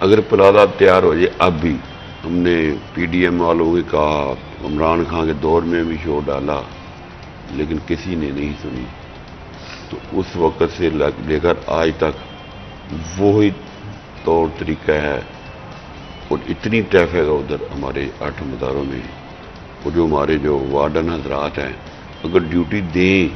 اگر پلازہ تیار ہو جائے، اب بھی ہم نے پی ڈی ایم والوں کو کہا، عمران خان کے دور میں بھی شور ڈالا، لیکن کسی نے نہیں سنی. تو اس وقت سے لے کر آج تک وہی طور طریقہ ہے، اور اتنی ٹریفک ہے ادھر ہمارے 8 مزاروں میں. اور جو ہمارے جو وارڈن حضرات ہیں، اگر ڈیوٹی دیں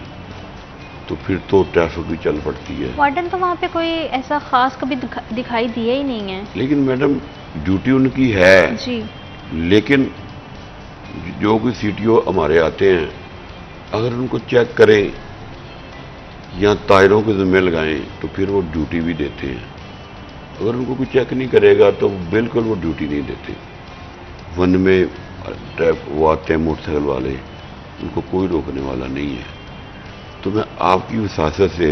تو پھر تو ٹریفک بھی چل پڑتی ہے. وارڈن تو وہاں پہ کوئی ایسا خاص کبھی دکھائی دیا ہی نہیں ہے. لیکن میڈم ڈیوٹی ان کی ہے جی، لیکن جو کوئی سی ٹی او ہمارے آتے ہیں، اگر ان کو چیک کریں یا تائروں کے ذمہ لگائیں تو پھر وہ ڈیوٹی بھی دیتے ہیں. اگر ان کو کوئی چیک نہیں کرے گا تو بالکل وہ ڈیوٹی نہیں دیتے. ون میں وہ آتے ہیں موٹر سائیکل والے، ان کو کوئی روکنے والا نہیں ہے. تو میں آپ کی وساست سے،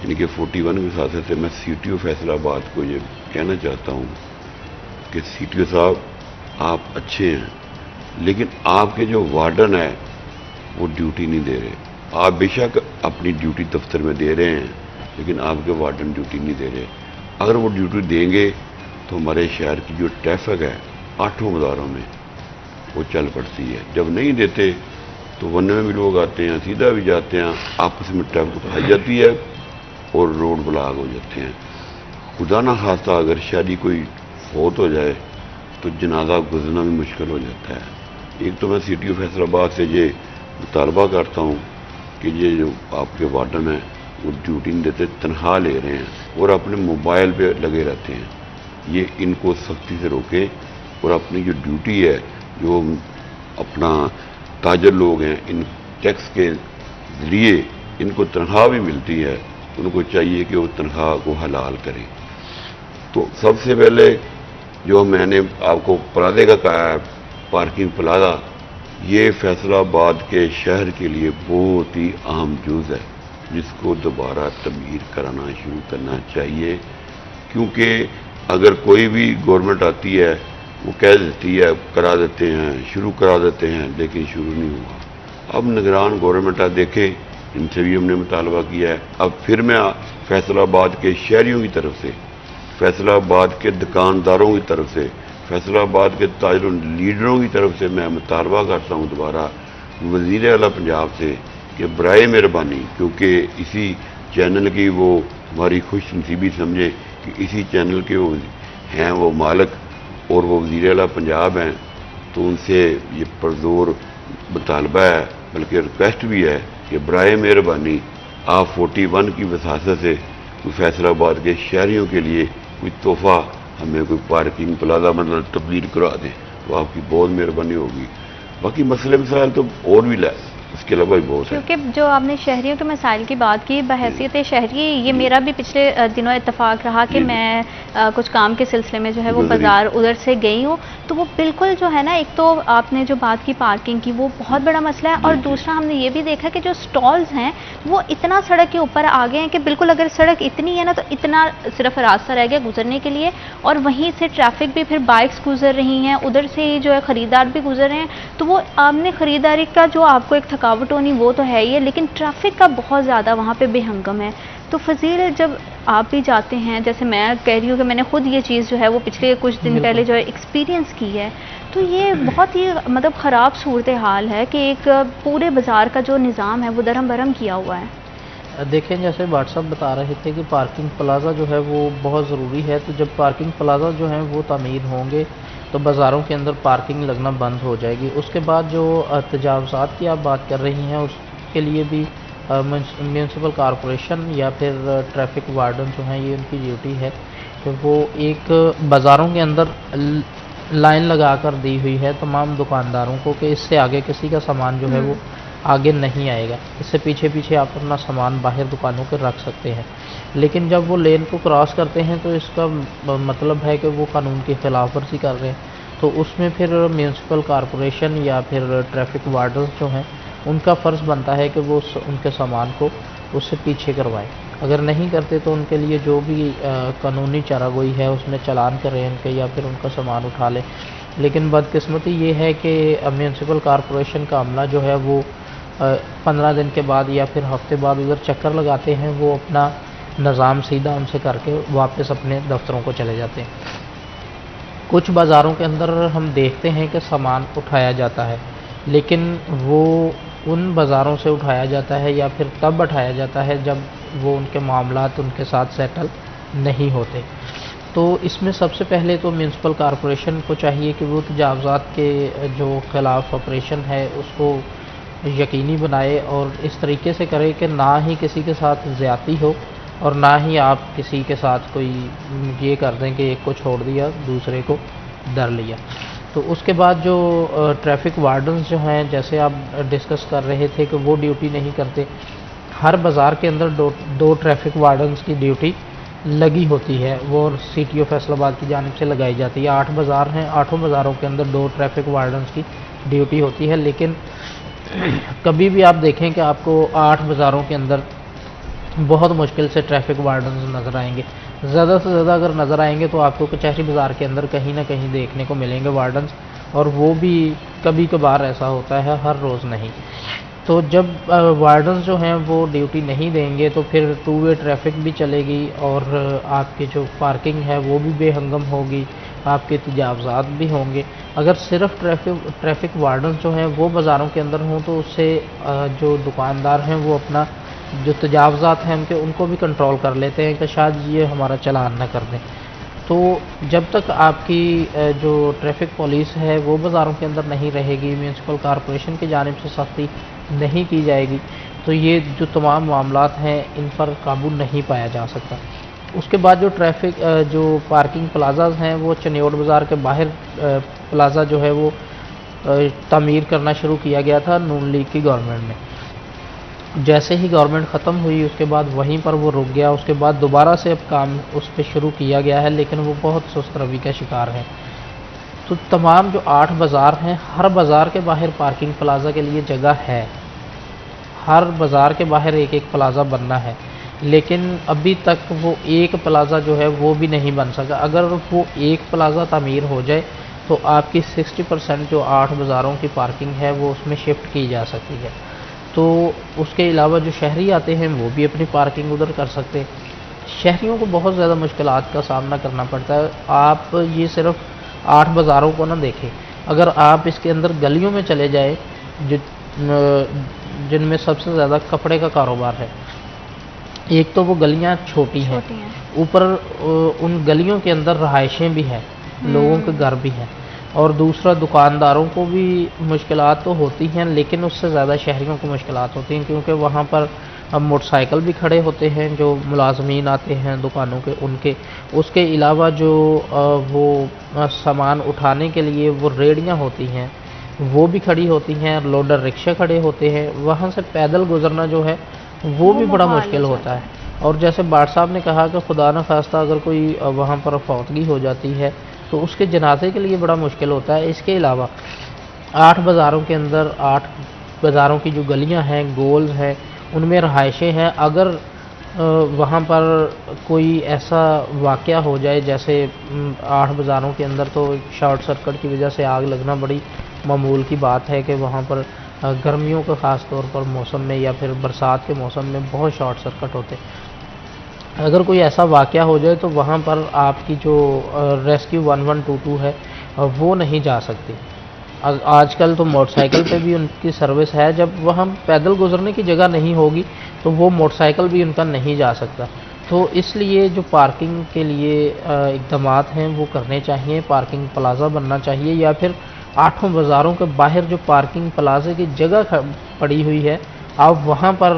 یعنی کہ 41 کی وساست سے، میں سی ٹی او فیصل آباد کو یہ کہنا چاہتا ہوں کہ سی ٹی او صاحب آپ اچھے ہیں، لیکن آپ کے جو وارڈن ہے وہ ڈیوٹی نہیں دے رہے. آپ بے شک اپنی ڈیوٹی دفتر میں دے رہے ہیں، لیکن آپ کے وارڈن ڈیوٹی نہیں دے رہے. اگر وہ ڈیوٹی دیں گے تو ہمارے شہر کی جو ٹریفک ہے 8 مزاروں میں وہ چل پڑتی ہے. جب نہیں دیتے تو ون میں بھی لوگ آتے ہیں، سیدھا بھی جاتے ہیں، آپس میں ٹریفک پھنس جاتی ہے اور روڈ بلاک ہو جاتے ہیں. خدا نہ خواستہ اگر شادی کوئی فوت ہو جائے تو جنازہ گزرنا بھی مشکل ہو جاتا ہے. ایک تو میں سی ٹی او فیصل آباد سے یہ مطالبہ کرتا ہوں کہ یہ جو آپ کے وارڈن ہیں وہ ڈیوٹی نہیں دیتے، تنخواہ لے رہے ہیں اور اپنے موبائل پہ لگے رہتے ہیں. یہ ان کو سختی سے روکیں اور اپنی جو ڈیوٹی ہے، جو اپنا تاجر لوگ ہیں، ان ٹیکس کے ذریعے ان کو تنخواہ بھی ملتی ہے، ان کو چاہیے کہ وہ تنخواہ کو حلال کریں. تو سب سے پہلے جو میں نے آپ کو پلازے کا کہا ہے، پارکنگ پلازہ، یہ فیصل آباد کے شہر کے لیے بہت ہی اہم جز ہے، جس کو دوبارہ تعمیر کرانا شروع کرنا چاہیے. کیونکہ اگر کوئی بھی گورنمنٹ آتی ہے وہ کہہ دیتی ہے کرا دیتے ہیں، شروع کرا دیتے ہیں، لیکن شروع نہیں ہوا. اب نگران گورنمنٹ دیکھیں، ان سے بھی ہم نے مطالبہ کیا ہے. اب پھر میں فیصل آباد کے شہریوں کی طرف سے، فیصل آباد کے دکانداروں کی طرف سے، فیصل آباد کے تاجروں لیڈروں کی طرف سے میں مطالبہ کرتا ہوں دوبارہ وزیر اعلیٰ پنجاب سے کہ برائے مہربانی، کیونکہ اسی چینل کی وہ ہماری خوش نصیبی سمجھے کہ اسی چینل کے وہ ہیں، وہ مالک اور وہ وزیر اعلیٰ پنجاب ہیں، تو ان سے یہ پرزور مطالبہ ہے، بلکہ ریکویسٹ بھی ہے کہ برائے مہربانی آپ 41 کی وساست سے کوئی فیصل آباد کے شہریوں کے لیے کوئی تحفہ ہمیں کوئی پارکنگ پلازہ مطلب تبدیل کرا دیں تو آپ کی بہت مہربانی ہوگی. باقی مسئلے مسائل تو اور بھی اس کے علاوہ بھی بہت ہے. کیونکہ جو آپ نے شہریوں کے مسائل کی بات کی، بحیثیت شہری یہ میرا بھی پچھلے دنوں اتفاق رہا کہ میں کچھ کام کے سلسلے میں جو ہے وہ بازار ادھر سے گئی ہوں، تو وہ بالکل جو ہے نا، ایک تو آپ نے جو بات کی پارکنگ کی وہ بہت بڑا مسئلہ ہے، اور دوسرا ہم نے یہ بھی دیکھا کہ جو سٹالز ہیں وہ اتنا سڑک کے اوپر آ گئے ہیں کہ بالکل اگر سڑک اتنی ہے نا تو اتنا صرف راستہ رہ گیا گزرنے کے لیے، اور وہیں سے ٹریفک بھی، پھر بائکس گزر رہی ہیں، ادھر سے ہی جو ہے خریدار بھی گزر رہے ہیں. تو وہ آپ نے خریداری کا جو آپ کو ایک تھکاوٹ ہونی وہ تو ہے ہی ہے، لیکن ٹریفک کا بہت زیادہ وہاں پہ بے ہنگم ہے. تو فضیل، جب آپ بھی جاتے ہیں، جیسے میں کہہ رہی ہوں کہ میں نے خود یہ چیز جو ہے وہ پچھلے کچھ دن پہلے جو ہے ایکسپیرینس کی ہے، تو یہ بہت ہی مطلب خراب صورتحال ہے کہ ایک پورے بازار کا جو نظام ہے وہ درہم برہم کیا ہوا ہے. دیکھیں، جیسے واٹس ایپ بتا رہے تھے کہ پارکنگ پلازہ جو ہے وہ بہت ضروری ہے، تو جب پارکنگ پلازہ جو ہیں وہ تعمیر ہوں گے تو بازاروں کے اندر پارکنگ لگنا بند ہو جائے گی. اس کے بعد جو تجاوزات کی آپ بات کر رہی ہیں، اس کے لیے بھی میونسپل کارپوریشن یا پھر ٹریفک وارڈن جو ہیں، یہ ان کی ڈیوٹی ہے کہ وہ ایک بازاروں کے اندر لائن لگا کر دی ہوئی ہے تمام دکانداروں کو کہ اس سے آگے کسی کا سامان جو ہے وہ آگے نہیں آئے گا، اس سے پیچھے پیچھے آپ اپنا سامان باہر دکانوں کے رکھ سکتے ہیں. لیکن جب وہ لین کو کراس کرتے ہیں تو اس کا مطلب ہے کہ وہ قانون کی خلاف ورزی کر رہے ہیں. تو اس میں پھر میونسپل کارپوریشن یا پھر ٹریفک وارڈنز جو ہیں ان کا فرض بنتا ہے کہ وہ ان کے سامان کو اس سے پیچھے کروائیں. اگر نہیں کرتے تو ان کے لیے جو بھی قانونی چارہ گوئی ہے اس میں چلان کریں ان کے، یا پھر ان کا سامان اٹھا لیں. لیکن بدقسمتی یہ ہے کہ میونسپل کارپوریشن کا عملہ جو ہے وہ 15 دن کے بعد یا پھر ہفتے بعد ادھر چکر لگاتے ہیں، وہ اپنا نظام سیدھا ان سے کر کے واپس اپنے دفتروں کو چلے جاتے ہیں۔ کچھ بازاروں کے اندر ہم دیکھتے ہیں کہ سامان اٹھایا جاتا ہے، لیکن وہ ان بازاروں سے اٹھایا جاتا ہے یا پھر تب اٹھایا جاتا ہے جب وہ ان کے معاملات ان کے ساتھ سیٹل نہیں ہوتے۔ تو اس میں سب سے پہلے تو میونسپل کارپوریشن کو چاہیے کہ وہ تجاوزات کے جو خلاف آپریشن ہے اس کو یقینی بنائے، اور اس طریقے سے کرے کہ نہ ہی کسی کے ساتھ زیادتی ہو، اور نہ ہی آپ کسی کے ساتھ کوئی یہ کر دیں کہ ایک کو چھوڑ دیا دوسرے کو ڈر لیا۔ تو اس کے بعد جو ٹریفک وارڈنز جو ہیں، جیسے آپ ڈسکس کر رہے تھے کہ وہ ڈیوٹی نہیں کرتے، ہر بازار کے اندر دو ٹریفک وارڈنز کی ڈیوٹی لگی ہوتی ہے، وہ سی ٹی او فیصل آباد کی جانب سے لگائی جاتی ہے۔ 8 بازار ہیں، 8 بازاروں کے اندر 2 ٹریفک وارڈنز کی ڈیوٹی ہوتی ہے، لیکن کبھی بھی آپ دیکھیں کہ آپ کو 8 بازاروں کے اندر بہت مشکل سے ٹریفک وارڈنز نظر آئیں گے۔ زیادہ سے زیادہ اگر نظر آئیں گے تو آپ کو کچہری بازار کے اندر کہیں نہ کہیں دیکھنے کو ملیں گے وارڈنز، اور وہ بھی کبھی کبھار ایسا ہوتا ہے، ہر روز نہیں۔ تو جب وارڈنز جو ہیں وہ ڈیوٹی نہیں دیں گے تو پھر 2 وے ٹریفک بھی چلے گی، اور آپ کی جو پارکنگ ہے وہ بھی بے ہنگم ہوگی، آپ کے تجاوزات بھی ہوں گے۔ اگر صرف ٹریفک وارڈنز جو ہیں وہ بازاروں کے اندر ہوں تو اس سے جو دکاندار ہیں وہ اپنا جو تجاوزات ہیں ان کو بھی کنٹرول کر لیتے ہیں کہ شاید یہ ہمارا چلان نہ کر دیں۔ تو جب تک آپ کی جو ٹریفک پولیس ہے وہ بازاروں کے اندر نہیں رہے گی، میونسپل کارپوریشن کی جانب سے سختی نہیں کی جائے گی، تو یہ جو تمام معاملات ہیں ان پر قابو نہیں پایا جا سکتا۔ اس کے بعد جو جو پارکنگ پلازاز ہیں وہ چنیوٹ بازار کے باہر پلازا جو ہے وہ تعمیر کرنا شروع کیا گیا تھا نون لیگ کی گورنمنٹ نے۔ جیسے ہی گورنمنٹ ختم ہوئی اس کے بعد وہیں پر وہ رک گیا، اس کے بعد دوبارہ سے اب کام اس پہ شروع کیا گیا ہے، لیکن وہ بہت سست روی کا شکار ہے۔ تو تمام جو 8 بازار ہیں، ہر بازار کے باہر پارکنگ پلازا کے لیے جگہ ہے، ہر بازار کے باہر ایک پلازا بننا ہے، لیکن ابھی تک وہ ایک پلازا جو ہے وہ بھی نہیں بن سکا۔ اگر وہ ایک پلازا تعمیر ہو جائے تو آپ کی 60% جو 8 بازاروں کی پارکنگ ہے وہ اس میں شفٹ کی جا سکتی ہے۔ تو اس کے علاوہ جو شہری آتے ہیں وہ بھی اپنی پارکنگ ادھر کر سکتے ہیں۔ شہریوں کو بہت زیادہ مشکلات کا سامنا کرنا پڑتا ہے۔ آپ یہ صرف 8 بازاروں کو نہ دیکھیں، اگر آپ اس کے اندر گلیوں میں چلے جائیں جن میں سب سے زیادہ کپڑے کا کاروبار ہے، ایک تو وہ گلیاں چھوٹی ہیں، اوپر ان گلیوں کے اندر رہائشیں بھی ہیں، لوگوں کے گھر بھی ہیں، اور دوسرا دکانداروں کو بھی مشکلات تو ہوتی ہیں، لیکن اس سے زیادہ شہریوں کو مشکلات ہوتی ہیں، کیونکہ وہاں پر موٹر سائیکل بھی کھڑے ہوتے ہیں جو ملازمین آتے ہیں دکانوں کے ان کے، اس کے علاوہ جو وہ سامان اٹھانے کے لیے وہ ریڑیاں ہوتی ہیں وہ بھی کھڑی ہوتی ہیں، لوڈر رکشے کھڑے ہوتے ہیں، وہاں سے پیدل گزرنا جو ہے وہ بھی بڑا مشکل ہوتا ہے۔ اور جیسے باٹ صاحب نے کہا کہ خدا نہ خواستہ اگر کوئی وہاں پر فوتگی ہو جاتی ہے تو اس کے جنازے کے لیے بڑا مشکل ہوتا ہے۔ اس کے علاوہ 8 بازاروں کے اندر 8 بازاروں کی جو گلیاں ہیں، گولز ہیں، ان میں رہائشیں ہیں، اگر وہاں پر کوئی ایسا واقعہ ہو جائے، جیسے 8 بازاروں کے اندر تو شارٹ سرکٹ کی وجہ سے آگ لگنا بڑی معمول کی بات ہے کہ وہاں پر گرمیوں کا خاص طور پر موسم میں یا پھر برسات کے موسم میں بہت شارٹ سرکٹ ہوتے، اگر کوئی ایسا واقعہ ہو جائے تو وہاں پر آپ کی جو ریسکیو 1122 ہے وہ نہیں جا سکتی۔ آج کل تو موٹر سائیکل پہ بھی ان کی سروس ہے، جب وہاں پیدل گزرنے کی جگہ نہیں ہوگی تو وہ موٹر سائیکل بھی ان کا نہیں جا سکتا۔ تو اس لیے جو پارکنگ کے لیے اقدامات ہیں وہ کرنے چاہیے، پارکنگ پلازا بننا چاہیے، یا پھر 8 بازاروں کے باہر جو پارکنگ پلازے کی جگہ پڑی ہوئی ہے آپ وہاں پر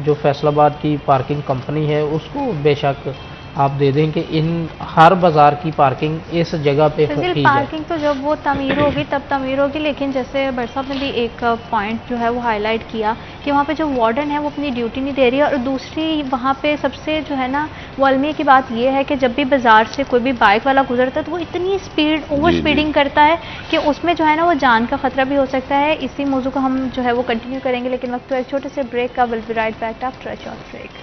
جو فیصل آباد کی پارکنگ کمپنی ہے اس کو بے شک آپ دے دیں کہ ان ہر بازار کی پارکنگ اس جگہ پہ کی جائے۔ پارکنگ تو جب وہ تعمیر ہوگی تب تعمیر ہوگی، لیکن جیسے بٹ صاحب نے بھی ایک پوائنٹ جو ہے وہ ہائی لائٹ کیا کہ وہاں پہ جو وارڈن ہے وہ اپنی ڈیوٹی نہیں دے رہی ہے، اور دوسری وہاں پہ سب سے جو ہے نا وہ المیہ کی بات یہ ہے کہ جب بھی بازار سے کوئی بھی بائک والا گزرتا ہے تو وہ اتنی اوور اسپیڈنگ کرتا ہے کہ اس میں جو ہے نا وہ جان کا خطرہ بھی ہو سکتا ہے۔ اسی موضوع کو ہم جو ہے وہ کنٹینیو کریں گے، لیکن وقت تو ایک چھوٹے سے بریک کا، will be right back after a short break.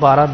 12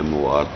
MOR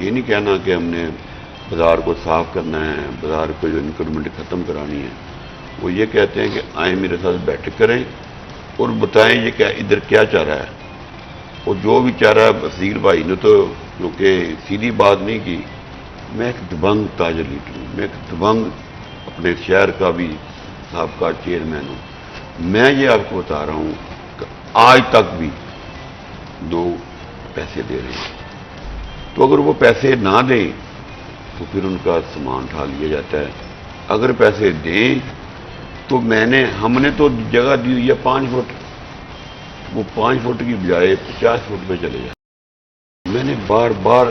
یہ نہیں کہنا کہ ہم نے بازار کو صاف کرنا ہے، بازار کو جو انکرومنٹ ختم کرانی ہے. وہ یہ کہتے ہیں کہ آئیں میرے ساتھ بیٹھ کریں اور بتائیں یہ کیا ادھر کیا چاہ رہا ہے. اور جو بھی چاہ رہا ہے بصیر بھائی نے تو کیونکہ سیدھی بات نہیں کی. میں ایک دبنگ تاجر لیڈر ہوں، میں ایک دبنگ اپنے شہر کا بھی سابقہ چیئرمین ہوں. میں یہ آپ کو بتا رہا ہوں کہ آج تک بھی لوگ پیسے دے رہے ہیں. تو اگر وہ پیسے نہ دیں تو پھر ان کا سامان اٹھا لیا جاتا ہے. اگر پیسے دیں تو ہم نے تو جگہ دی ہوئی ہے 5 فٹ، وہ 5 فٹ کی بجائے 50 فٹ پہ چلے جائیں. میں نے بار بار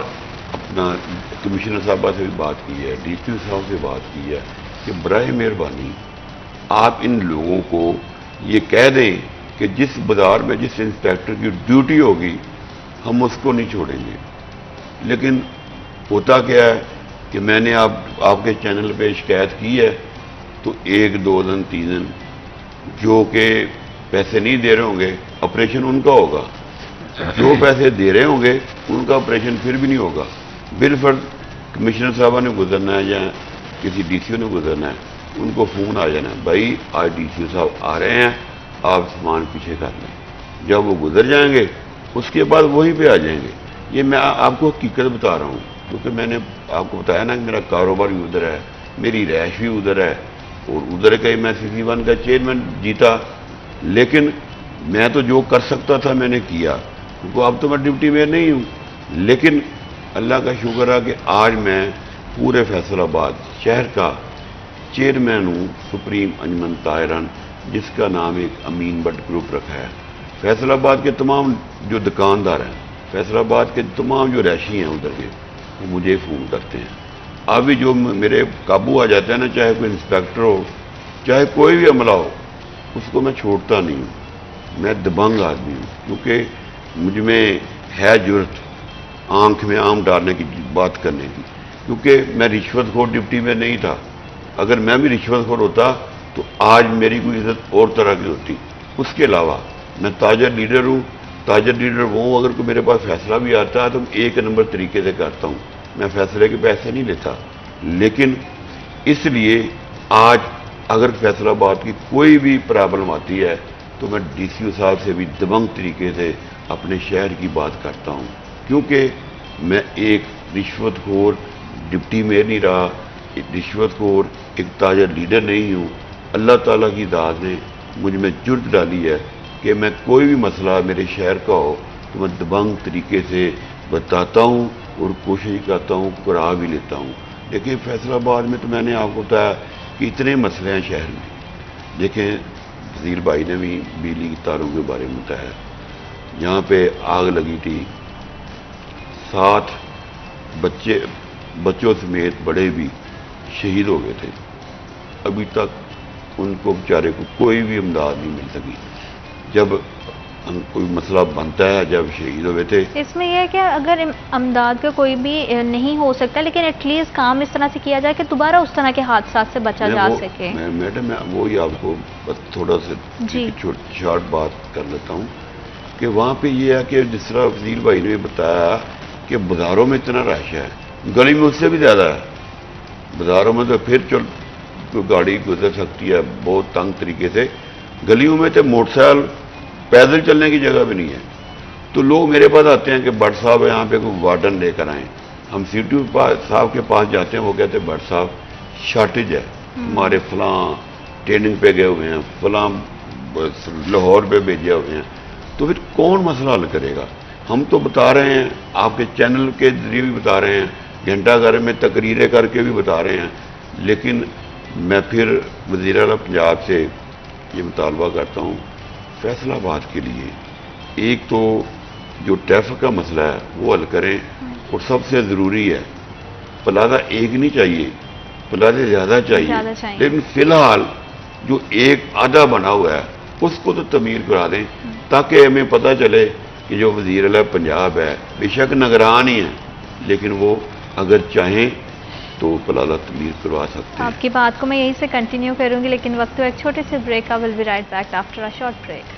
اپنا کمشنر صاحبہ سے بھی بات کی ہے، ڈی پی صاحب سے بات کی ہے کہ برائے مہربانی آپ ان لوگوں کو یہ کہہ دیں کہ جس بازار میں جس انسپیکٹر کی ڈیوٹی ہوگی ہم اس کو نہیں چھوڑیں گے. لیکن ہوتا کیا ہے کہ میں نے آپ کے چینل پہ شکایت کی ہے تو 1 2 دن 3 دن جو کہ پیسے نہیں دے رہے ہوں گے آپریشن ان کا ہوگا، جو پیسے دے رہے ہوں گے ان کا آپریشن پھر بھی نہیں ہوگا. بالفرض کمشنر صاحبہ نے گزرنا ہے یا کسی ڈی سی او نے گزرنا ہے، ان کو فون آ جانا ہے بھائی آج ڈی سی او صاحب آ رہے ہیں آپ سامان پیچھے کر لیں. جب وہ گزر جائیں گے اس کے بعد وہیں پہ آ جائیں گے. یہ میں آپ کو حقیقت بتا رہا ہوں کیونکہ میں نے آپ کو بتایا نا کہ میرا کاروبار بھی ادھر ہے، میری رہائش بھی ادھر ہے اور ادھر کا ہی میں CC1 کا چیئرمین جیتا. لیکن میں تو جو کر سکتا تھا میں نے کیا کیونکہ اب تو میں ڈپٹی میئر نہیں ہوں. لیکن اللہ کا شکر ہے کہ آج میں پورے فیصل آباد شہر کا چیئرمین ہوں سپریم انجمن طاہران، جس کا نام ایک امین بٹ گروپ رکھا ہے. فیصل آباد کے تمام جو دکاندار ہیں، فیصل آباد کے تمام جو رہائشی ہیں ادھر کے، وہ مجھے فون کرتے ہیں. ابھی جو میرے قابو آ جاتا ہے نا، چاہے کوئی انسپیکٹر ہو چاہے کوئی بھی عملہ ہو، اس کو میں چھوڑتا نہیں ہوں. میں دبنگ آدمی ہوں کیونکہ مجھ میں ہے جرت آنکھ میں آم ڈالنے کی بات کرنے کی، کیونکہ میں رشوت خور ڈپٹی میں نہیں تھا. اگر میں بھی رشوت خور ہوتا تو آج میری کوئی عزت اور طرح کی ہوتی. اس کے علاوہ میں تاجر لیڈر ہوں. تاجر لیڈر وہ ہوں اگر کوئی میرے پاس فیصلہ بھی آتا ہے تو میں 1 نمبر طریقے سے کرتا ہوں. میں فیصلے کے پیسے نہیں لیتا. لیکن اس لیے آج اگر فیصل آباد کی کوئی بھی پرابلم آتی ہے تو میں ڈی سی او صاحب سے بھی دبنگ طریقے سے اپنے شہر کی بات کرتا ہوں، کیونکہ میں ایک رشوت خور ڈپٹی میئر نہیں رہا، ایک رشوت خور ایک تاجر لیڈر نہیں ہوں. اللہ تعالیٰ کی ذات نے مجھ میں جرت ڈالی ہے کہ میں کوئی بھی مسئلہ میرے شہر کا ہو تو میں دبنگ طریقے سے بتاتا ہوں اور کوشش کرتا ہوں، کرا بھی لیتا ہوں. لیکن فیصل آباد میں تو میں نے آپ کو بتایا کہ اتنے مسئلے ہیں شہر میں. دیکھیں وزیر بھائی نے بھی بجلی کی تاروں کے بارے میں بتایا. یہاں پہ آگ لگی تھی، 7 بچوں سمیت بڑے بھی شہید ہو گئے تھے. ابھی تک ان کو بیچارے کو کوئی بھی امداد نہیں مل سکی. جب کوئی مسئلہ بنتا ہے، جب شہید ہوئے تھے. اس میں یہ ہے کہ اگر امداد کا کوئی بھی نہیں ہو سکتا لیکن ایٹ لیسٹ کام اس طرح سے کیا جائے کہ دوبارہ اس طرح کے حادثات سے بچا جا سکے. میڈم میں وہی آپ کو تھوڑا سا شارٹ بات کر لیتا ہوں کہ وہاں پہ یہ ہے کہ جس طرح وزیر بھائی نے بتایا کہ بازاروں میں اتنا رش ہے، گلی میں اس سے بھی زیادہ ہے. بازاروں میں تو پھر گاڑی گزر سکتی ہے بہت تنگ طریقے سے. گلیوں میں تو موٹر سائیکل پیدل چلنے کی جگہ بھی نہیں ہے. تو لوگ میرے پاس آتے ہیں کہ بٹ صاحب یہاں پہ کوئی وارڈن لے کر آئیں. ہم CTO صاحب کے پاس جاتے ہیں، وہ کہتے ہیں بٹ صاحب شارٹیج ہے، ہمارے فلاں ٹریننگ پہ گئے ہوئے ہیں، فلاں لاہور پہ بھیجے ہوئے ہیں. تو پھر کون مسئلہ حل کرے گا؟ ہم تو بتا رہے ہیں، آپ کے چینل کے ذریعے بھی بتا رہے ہیں، گھنٹہ گھر میں تقریریں کر کے بھی بتا رہے ہیں. لیکن میں پھر وزیر اعلیٰ پنجاب سے یہ مطالبہ کرتا ہوں فیصل آباد کے لیے ایک تو جو ٹریفک کا مسئلہ ہے وہ حل کریں، اور سب سے ضروری ہے پلازہ ایک نہیں چاہیے، پلازے زیادہ چاہیے. لیکن فی الحال جو ایک آدھا بنا ہوا ہے اس کو تو تعمیر کرا دیں تاکہ ہمیں پتہ چلے کہ جو وزیر اعلیٰ پنجاب ہے بے شک نگران ہی ہیں لیکن وہ اگر چاہیں تو پلازہ تعمیر کروا سکتے ہیں. آپ کی بات کو میں یہیں سے کنٹینیو کروں گی لیکن وقت تو ایک چھوٹے سے بریک کا. Will be right back after a short break.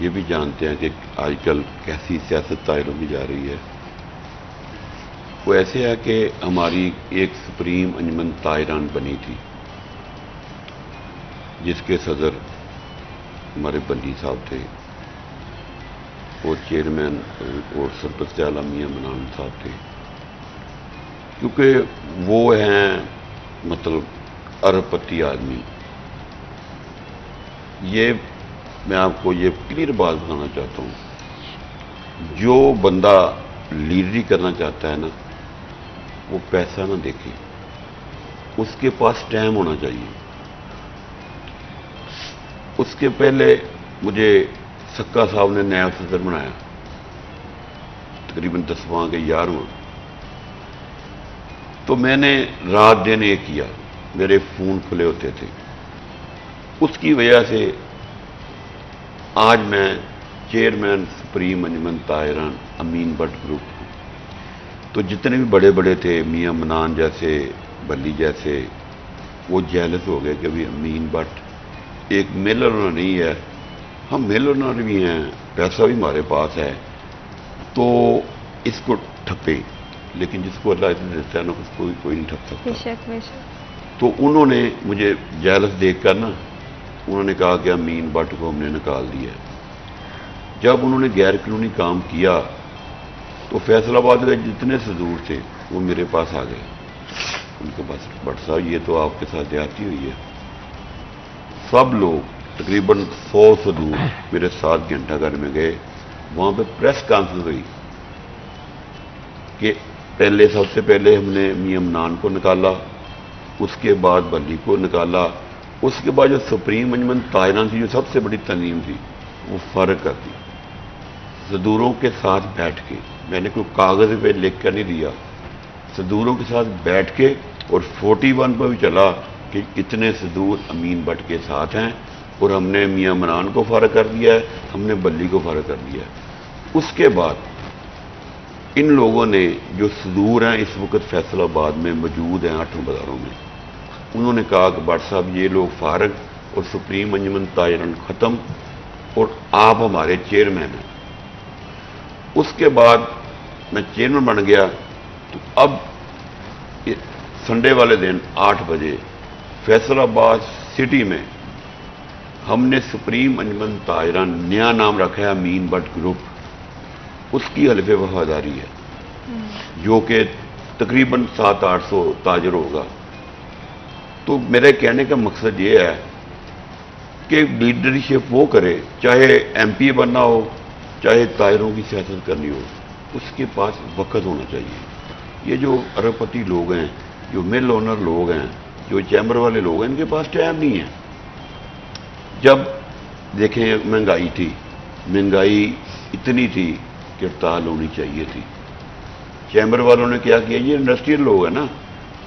یہ بھی جانتے ہیں کہ آج کل کیسی سیاست طائروں کی جا رہی ہے. وہ ایسے ہے کہ ہماری ایک سپریم انجمن طائران بنی تھی جس کے صدر ہمارے بلی صاحب تھے اور چیئرمین اور سرپرست اعلیٰ میاں منان صاحب تھے. کیونکہ وہ ہیں مطلب ارب پتی آدمی. یہ میں آپ کو یہ کلیئر بات بتانا چاہتا ہوں، جو بندہ لیڈری کرنا چاہتا ہے نا وہ پیسہ نہ دیکھے، اس کے پاس ٹائم ہونا چاہیے. اس کے پہلے مجھے سکا صاحب نے نیا صدر بنایا تقریباً 10واں کے 11واں، تو میں نے رات دن یہ کیا، میرے فون کھلے ہوتے تھے. اس کی وجہ سے آج میں چیئرمین سپریم انجمن طائران امین بٹ گروپ ہوں. تو جتنے بھی بڑے بڑے تھے، میاں منان جیسے، بلی جیسے، وہ جیلس ہو گئے کہ ابھی امین بٹ ایک مل اونر نہیں ہے. ہم مل اونر بھی ہیں، پیسہ بھی ہمارے پاس ہے، تو اس کو ٹھپے. لیکن جس کو اللہ اتنا دیتا ہے نا اس کو کوئی نہیں ٹھپ سکتا. بے شک بے شک. تو انہوں نے مجھے جیلس دیکھ کر نا انہوں نے کہا کہ امین بٹ کو ہم نے نکال دیا. جب انہوں نے غیر قانونی کام کیا تو فیصل آباد کے جتنے صدور تھے وہ میرے پاس آ گئے. ان کے پاس بٹ صاحب یہ تو آپ کے ساتھ زیادتی ہوئی ہے. سب لوگ تقریباً 100 صدور میرے ساتھ گھنٹہ گھر میں گئے. وہاں پہ پریس کانفرنس ہوئی کہ پہلے سب سے پہلے ہم نے میاں منان کو نکالا، اس کے بعد بلی کو نکالا، اس کے بعد جو سپریم انجمن طائران کی جو سب سے بڑی تنظیم تھی وہ فارغ کر دی. صدوروں کے ساتھ بیٹھ کے، میں نے کوئی کاغذ پہ لکھ کر نہیں دیا، صدوروں کے ساتھ بیٹھ کے، اور 41 پہ بھی چلا کہ اتنے صدور امین بٹ کے ساتھ ہیں، اور ہم نے میاں منان کو فارغ کر دیا ہے، ہم نے بلی کو فارغ کر دیا ہے. اس کے بعد ان لوگوں نے جو صدور ہیں اس وقت فیصل آباد میں موجود ہیں 8 بازاروں میں، انہوں نے کہا کہ بٹ صاحب یہ لوگ فارغ اور سپریم انجمن طائران ختم اور آپ ہمارے چیئرمین ہیں. اس کے بعد میں چیئرمین بن گیا. تو اب سنڈے والے دن 8 بجے فیصل آباد سٹی میں ہم نے سپریم انجمن طائران نیا نام رکھا ہے امین بٹ گروپ. اس کی حلف وفاداری ہے جو کہ تقریباً 700-800 تاجر ہوگا. تو میرے کہنے کا مقصد یہ ہے کہ لیڈرشپ وہ کرے، چاہے ایم پی بننا ہو، چاہے طائروں کی سیاست کرنی ہو، اس کے پاس وقت ہونا چاہیے. یہ جو ارب پتی لوگ ہیں، جو مل اونر لوگ ہیں، جو چیمبر والے لوگ ہیں، ان کے پاس ٹائم نہیں ہے. جب دیکھیں مہنگائی تھی، مہنگائی اتنی تھی کہ ہڑتال ہونی چاہیے تھی. چیمبر والوں نے کیا کیا؟ یہ انڈسٹریل لوگ ہیں نا،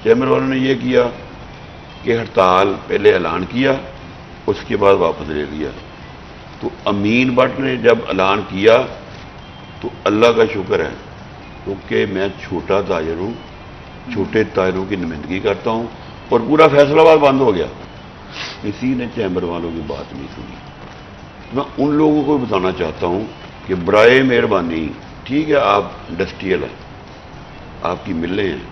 چیمبر والوں نے یہ کیا کہ ہڑتال پہلے اعلان کیا، اس کے بعد واپس لے لیا. تو امین بٹ نے جب اعلان کیا تو اللہ کا شکر ہے کیونکہ میں چھوٹا تاجر ہوں، چھوٹے تاجروں کی نمائندگی کرتا ہوں، اور پورا فیصل آباد بند ہو گیا. کسی نے چیمبر والوں کی بات نہیں سنی. میں ان لوگوں کو بتانا چاہتا ہوں کہ برائے مہربانی، ٹھیک ہے آپ انڈسٹریل ہیں، آپ کی ملیں ہیں،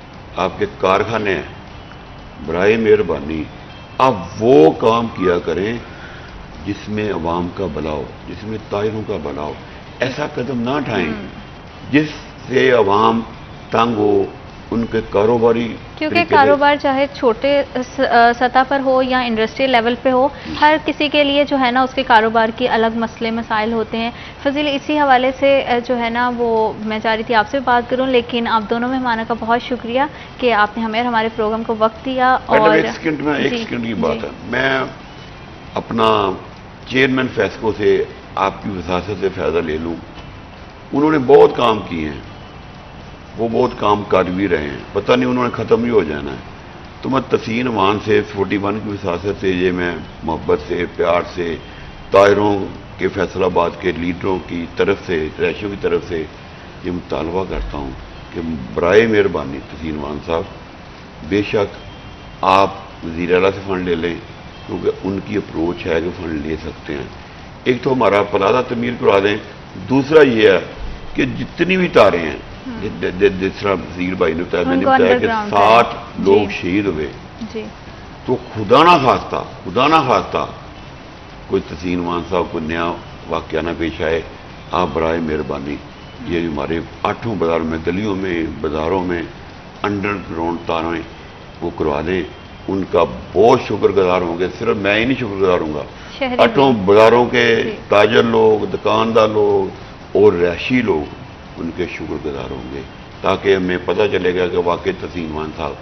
آپ کے کارخانے ہیں، برائے مہربانی آپ وہ کام کیا کریں جس میں عوام کا بھلا ہو، جس میں طائروں کا بھلا ہو. ایسا قدم نہ اٹھائیں جس سے عوام تنگ ہو، ان کے کاروباری، کیونکہ کاروبار چاہے چھوٹے سطح پر ہو یا انڈسٹریل لیول پہ ہو، ہر کسی کے لیے جو ہے نا اس کے کاروبار کی الگ مسئلے مسائل ہوتے ہیں. فضیل، اسی حوالے سے جو ہے نا وہ میں چاہ رہی تھی آپ سے بات کروں، لیکن آپ دونوں مہمانوں کا بہت شکریہ کہ آپ نے ہمیں ہمارے پروگرام کو وقت دیا. اور ایک سیکنڈ کی بات ہے، میں اپنا چیئرمین فیسکو سے آپ کی وساست سے فائدہ لے لوں. انہوں نے بہت کام کیے ہیں، وہ بہت کام کر بھی رہے ہیں، پتہ نہیں انہوں نے ختم ہی ہو جانا ہے. تو میں تسین وان سے 41 کی وساست سے یہ میں محبت سے، پیار سے طائروں کے فیصل آباد کے لیڈروں کی طرف سے، ریشوں کی طرف سے یہ مطالبہ کرتا ہوں کہ برائے مہربانی تسین وان صاحب، بے شک آپ وزیر اعلیٰ سے فنڈ لے لیں، کیونکہ ان کی اپروچ ہے کہ فنڈ لے سکتے ہیں. ایک تو ہمارا پلازہ تعمیر کروا دیں، دوسرا یہ ہے کہ جتنی بھی تاریں ہیں، جس طرح وزیر بھائی نے بتایا، میں نے بتایا کہ 60 لوگ شہید ہوئے، تو خدا نہ خواستہ کوئی تحسین مان صاحب کو نیا واقعہ نہ پیش آئے، آپ برائے مہربانی یہ ہمارے 8 بازاروں میں، گلیوں میں، بازاروں میں انڈر گراؤنڈ تاریں وہ کروا دیں، ان کا بہت شکر گزار ہوں گے. صرف میں ہی نہیں شکر گزار ہوں گا، 8 بازاروں کے تاجر لوگ، دکاندار لوگ اور رہائشی لوگ ان کے شکر گزار ہوں گے، تاکہ ہمیں پتہ چلے گا کہ واقعی تحسین مان صاحب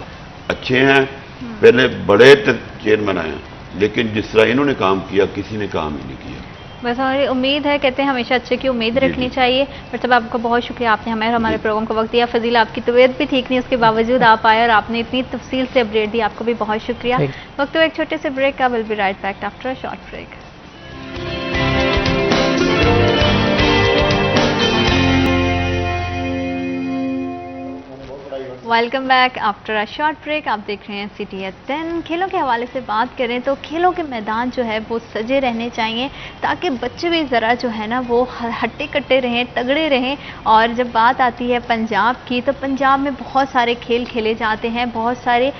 اچھے ہیں. پہلے بڑے چیئرمین آئے ہیں لیکن جس طرح انہوں نے کام کیا کسی نے کام ہی نہیں کیا. بس ہماری امید ہے، کہتے ہیں ہمیشہ اچھے کی امید رکھنی چاہیے. مطلب آپ کا بہت شکریہ، آپ نے ہمارے پروگرام کو وقت دیا. فضیل، آپ کی طبیعت بھی ٹھیک نہیں، اس کے باوجود آپ آئے اور آپ نے اتنی تفصیل سے اپڈیٹ دی، آپ کو بھی بہت شکریہ. وقت ایک چھوٹے سے بریک کا. Will be right back after a short break. Welcome back after a short break. آپ دیکھ رہے ہیں سٹی ایٹ 10. کھیلوں کے حوالے سے بات کریں تو کھیلوں کے میدان جو ہے وہ سجے رہنے چاہیے تاکہ بچے بھی ذرا جو ہے نا وہ ہٹے کٹے رہیں، تگڑے رہیں. اور جب بات آتی ہے پنجاب کی تو پنجاب میں بہت سارے کھیل کھیلے جاتے ہیں، بہت سارے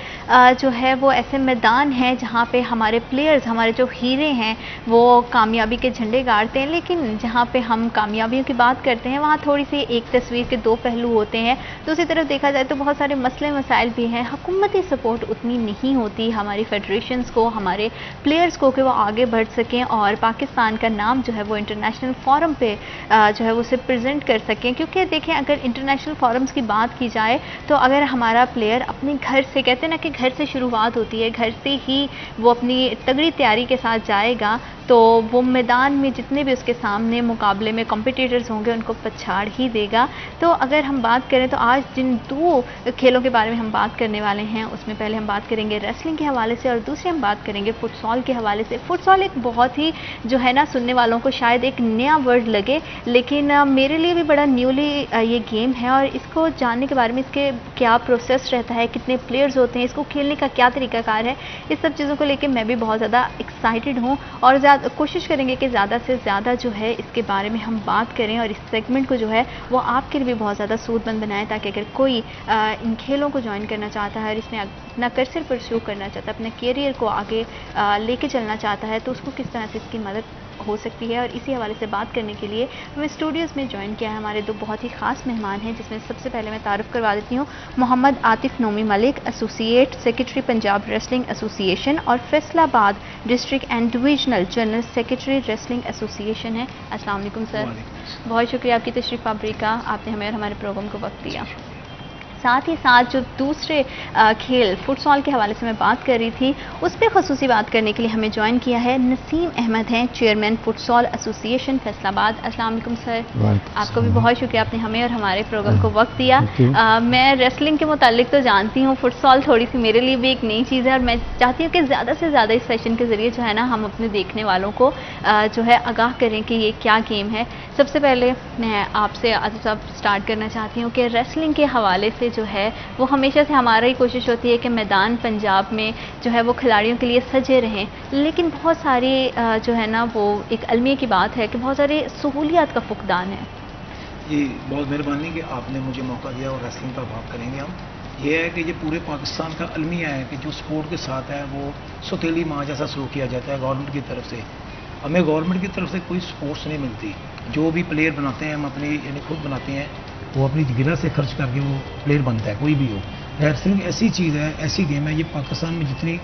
جو ہے وہ ایسے میدان ہیں جہاں پہ ہمارے پلیئرز، ہمارے جو ہیرے ہیں وہ کامیابی کے جھنڈے گاڑتے ہیں. لیکن جہاں پہ ہم کامیابیوں کی بات کرتے ہیں وہاں تھوڑی سی ایک تصویر کے 2 پہلو ہوتے ہیں. دوسری طرف دیکھا جائے تو بہت سارے مسئلے مسائل بھی ہیں. حکومتی سپورٹ اتنی نہیں ہوتی ہماری فیڈریشنز کو، ہمارے پلیئرز کو کہ وہ آگے بڑھ سکیں اور پاکستان کا نام جو ہے وہ انٹرنیشنل فورم پہ جو ہے وہ اسے پریزنٹ کر سکیں. کیونکہ دیکھیں اگر انٹرنیشنل فورمز کی بات کی جائے تو اگر ہمارا پلیئر اپنے گھر سے، کہتے ہیں نا کہ گھر سے شروعات ہوتی ہے، گھر سے ہی وہ اپنی تگڑی تیاری کے ساتھ جائے گا تو وہ میدان میں جتنے بھی اس کے سامنے مقابلے میں کمپٹیٹرز ہوں گے ان کو پچھاڑ ہی دے گا. تو اگر ہم بات کریں تو آج جن 2 کھیلوں کے بارے میں ہم بات کرنے والے ہیں اس میں پہلے ہم بات کریں گے ریسلنگ کے حوالے سے اور دوسری ہم بات کریں گے فٹ سال کے حوالے سے. فٹ سال ایک بہت ہی جو ہے نا سننے والوں کو شاید ایک نیا ورڈ لگے، لیکن میرے لیے بھی بڑا نیولی یہ گیم ہے اور اس کو جاننے کے بارے میں، اس کے کیا پروسیس رہتا ہے، کتنے پلیئرز ہوتے ہیں، اس کو کھیلنے کا کیا طریقہ کار ہے، اس سب چیزوں کو لے کے میں بھی بہت زیادہ ایکسائٹڈ ہوں اور کوشش کریں گے کہ زیادہ سے زیادہ جو ہے اس کے بارے میں ہم بات کریں اور اس سیگمنٹ کو جو ہے وہ آپ کے لیے بھی بہت زیادہ سود مند بنائیں تاکہ اگر کوئی ان کھیلوں کو جوائن کرنا چاہتا ہے اور اس میں اپنا کرسر پرسو کرنا چاہتا ہے، اپنے کیریئر کو آگے لے کے چلنا چاہتا ہے تو اس کو کس طرح سے اس کی مدد ہو سکتی ہے. اور اسی حوالے سے بات کرنے کے لیے ہمیں اسٹوڈیوز میں جوائن کیا ہے ہمارے 2 بہت ہی خاص مہمان ہیں، جس میں سب سے پہلے میں تعارف کروا دیتی ہوں. محمد عاطف نومی ملک، ایسوسیٹ سیکرٹری پنجاب ریسلنگ ایسوسی ایشن اور فیصل آباد district and divisional general secretary wrestling ایسوسی ایشن ہے. السلام علیکم سر. بہت شکریہ آپ کی تشریف آوری کا، آپ نے ہمیں اور ہمارے پروگرام کو وقت دیا. ساتھ ہی ساتھ جو دوسرے کھیل فٹ سال کے حوالے سے میں بات کر رہی تھی اس پہ خصوصی بات کرنے کے لیے ہمیں جوائن کیا ہے نسیم احمد ہیں، چیئرمین فٹ سال ایسوسی ایشن فیصل آباد. السلام علیکم سر. آپ کو بھی بہت شکریہ، آپ نے ہمیں اور ہمارے پروگرام کو وقت دیا. میں ریسلنگ کے متعلق تو جانتی ہوں، فٹ سال تھوڑی سی میرے لیے بھی ایک نئی چیز ہے اور میں چاہتی ہوں کہ زیادہ سے زیادہ اس سیشن کے ذریعے جو ہے نا ہم اپنے دیکھنے والوں کو جو ہے آگاہ کریں کہ یہ کیا گیم ہے. سب سے پہلے میں آپ سے عاطف صاحب اسٹارٹ کرنا چاہتی ہوں کہ ریسلنگ کے حوالے سے جو ہے وہ ہمیشہ سے ہمارا ہی کوشش ہوتی ہے کہ میدان پنجاب میں جو ہے وہ کھلاڑیوں کے لیے سجے رہیں، لیکن بہت ساری جو ہے نا وہ ایک المیہ کی بات ہے کہ بہت ساری سہولیات کا فقدان ہے. جی بہت مہربانی کہ آپ نے مجھے موقع دیا اور ریسلنگ پر بات کریں گے. ہم یہ ہے کہ یہ پورے پاکستان کا المیہ ہے کہ جو سپورٹ کے ساتھ ہے وہ سوتیلی ماں جیسا سلوک کیا جاتا ہے گورنمنٹ کی طرف سے. ہمیں گورنمنٹ کی طرف سے کوئی سپورٹس نہیں ملتی. جو بھی پلیئر بناتے ہیں ہم اپنی یعنی خود بناتے ہیں، وہ اپنی غرض سے خرچ کر کے وہ پلیئر بنتا ہے، کوئی بھی ہو. ریسلنگ ایسی چیز ہے، ایسی گیم ہے، یہ پاکستان میں جتنی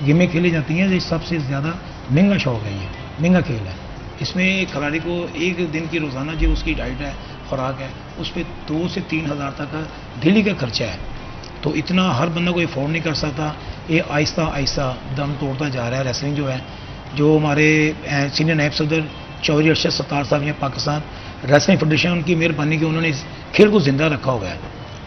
گیمیں کھیلی جاتی ہیں یہ سب سے زیادہ مہنگا شوق ہے، یہ مہنگا کھیل ہے. اس میں کھلاڑی کو ایک دن کی روزانہ جو اس کی ڈائٹ ہے، خوراک ہے، اس پہ 2 سے 3 ہزار تک کا ڈیلی کا خرچہ ہے. تو اتنا ہر بندہ کو افورڈ نہیں کر سکتا. یہ آہستہ آہستہ دم توڑتا جا رہا ہے ریسلنگ جو ہے. جو ہمارے سینئر نائب صدر چودھری ارشد ستار صاحب ہیں، پاکستان ریسلنگ فیڈریشن، ان کی مہربانی کی انہوں نے اس کھیل کو زندہ رکھا ہوا ہے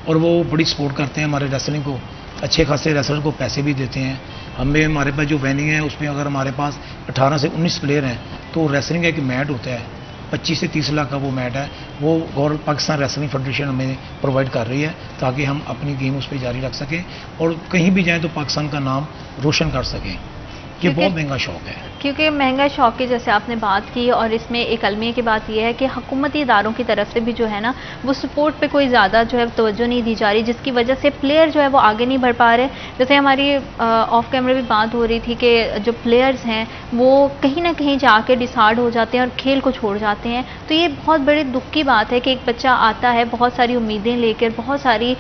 اور وہ بڑی سپورٹ کرتے ہیں ہمارے ریسلنگ کو. اچھے خاصے ریسلر کو پیسے بھی دیتے ہیں. ہمارے پاس جو ویننگ ہے اس میں اگر ہمارے پاس 18 سے 19 پلیئر ہیں تو ریسلنگ کا ایک میٹ ہوتا ہے 25 سے 30 لاکھ کا وہ میٹ ہے، وہ پاکستان ریسلنگ فیڈریشن ہمیں پرووائڈ کر رہی ہے تاکہ ہم اپنی گیم اس پہ جاری رکھ سکیں اور کہیں بھی جائیں تو پاکستان کا نام روشن کر سکیں. یہ بہت مہنگا شوق ہے. کیونکہ مہنگا شوق کی جیسے آپ نے بات کی، اور اس میں ایک المیہ کی بات یہ ہے کہ حکومتی اداروں کی طرف سے بھی جو ہے نا وہ سپورٹ پہ کوئی زیادہ جو ہے توجہ نہیں دی جا رہی، جس کی وجہ سے پلیئر جو ہے وہ آگے نہیں بڑھ پا رہے. جیسے ہماری آف کیمرے بھی بات ہو رہی تھی کہ جو پلیئرز ہیں وہ کہیں نہ کہیں جا کے ڈسہارڈ ہو جاتے ہیں اور کھیل کو چھوڑ جاتے ہیں. تو یہ بہت بڑے دکھ کی بات ہے کہ ایک بچہ آتا ہے بہت ساری امیدیں لے کر، بہت ساری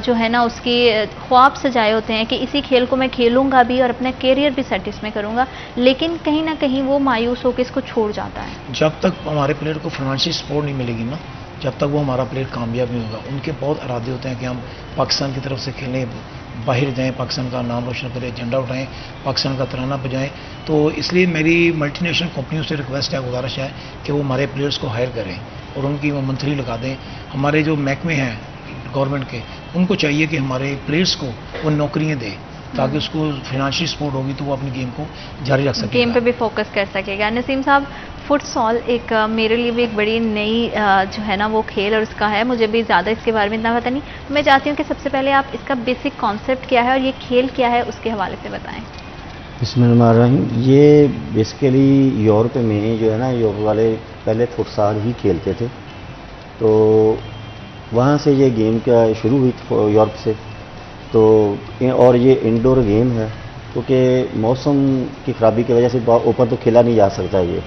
جو ہے نا اس کی خواب سجائے ہوتے ہیں کہ اسی کھیل کو میں کھیلوں گا بھی اور اپنا کیریئر بھی سیٹ اس میں کروں گا، لیکن کہیں نہ کہیں وہ مایوس ہو کے اس کو چھوڑ جاتا ہے. جب تک ہمارے پلیئر کو فائنانشیل سپورٹ نہیں ملے گی نا، جب تک وہ ہمارا پلیئر کامیاب نہیں ہوگا. ان کے بہت ارادے ہوتے ہیں کہ ہم پاکستان کی طرف سے کھیلیں، باہر جائیں، پاکستان کا نام روشن کریں، جھنڈا اٹھائیں، پاکستان کا ترانہ بجائیں. تو اس لیے میری ملٹی نیشنل کمپنیوں سے ریکویسٹ ہے، گزارش ہے کہ وہ ہمارے پلیئرس کو ہائر کریں اور ان کی وہ منتھلی لگا دیں. ہمارے جو محکمے ہیں گورنمنٹ کے، ان کو چاہیے کہ ہمارے پلیئرس کو وہ نوکریاں دیں تاکہ اس کو فائنانشیل سپورٹ ہوگی تو وہ اپنی گیم کو جاری رکھ سکے، گیم پہ بھی فوکس کر سکے گا. نسیم صاحب، فٹ سال ایک میرے لیے بھی ایک بڑی نئی جو ہے نا وہ کھیل اور اس کا ہے، مجھے بھی زیادہ اس کے بارے میں اتنا پتہ نہیں. میں چاہتی ہوں کہ سب سے پہلے آپ اس کا بیسک کانسیپٹ کیا ہے اور یہ کھیل کیا ہے اس کے حوالے سے بتائیں. بسم اللہ الرحمن الرحیم. یہ بیسیکلی یورپ میں جو ہے نا، یورپ والے پہلے فٹ سال ہی کھیلتے تھے، تو وہاں سے یہ گیم کا شروع ہوئی یورپ سے. تو اور یہ انڈور گیم ہے کیونکہ موسم کی خرابی کی وجہ سے اوپر تو کھیلا نہیں جا سکتا یہ،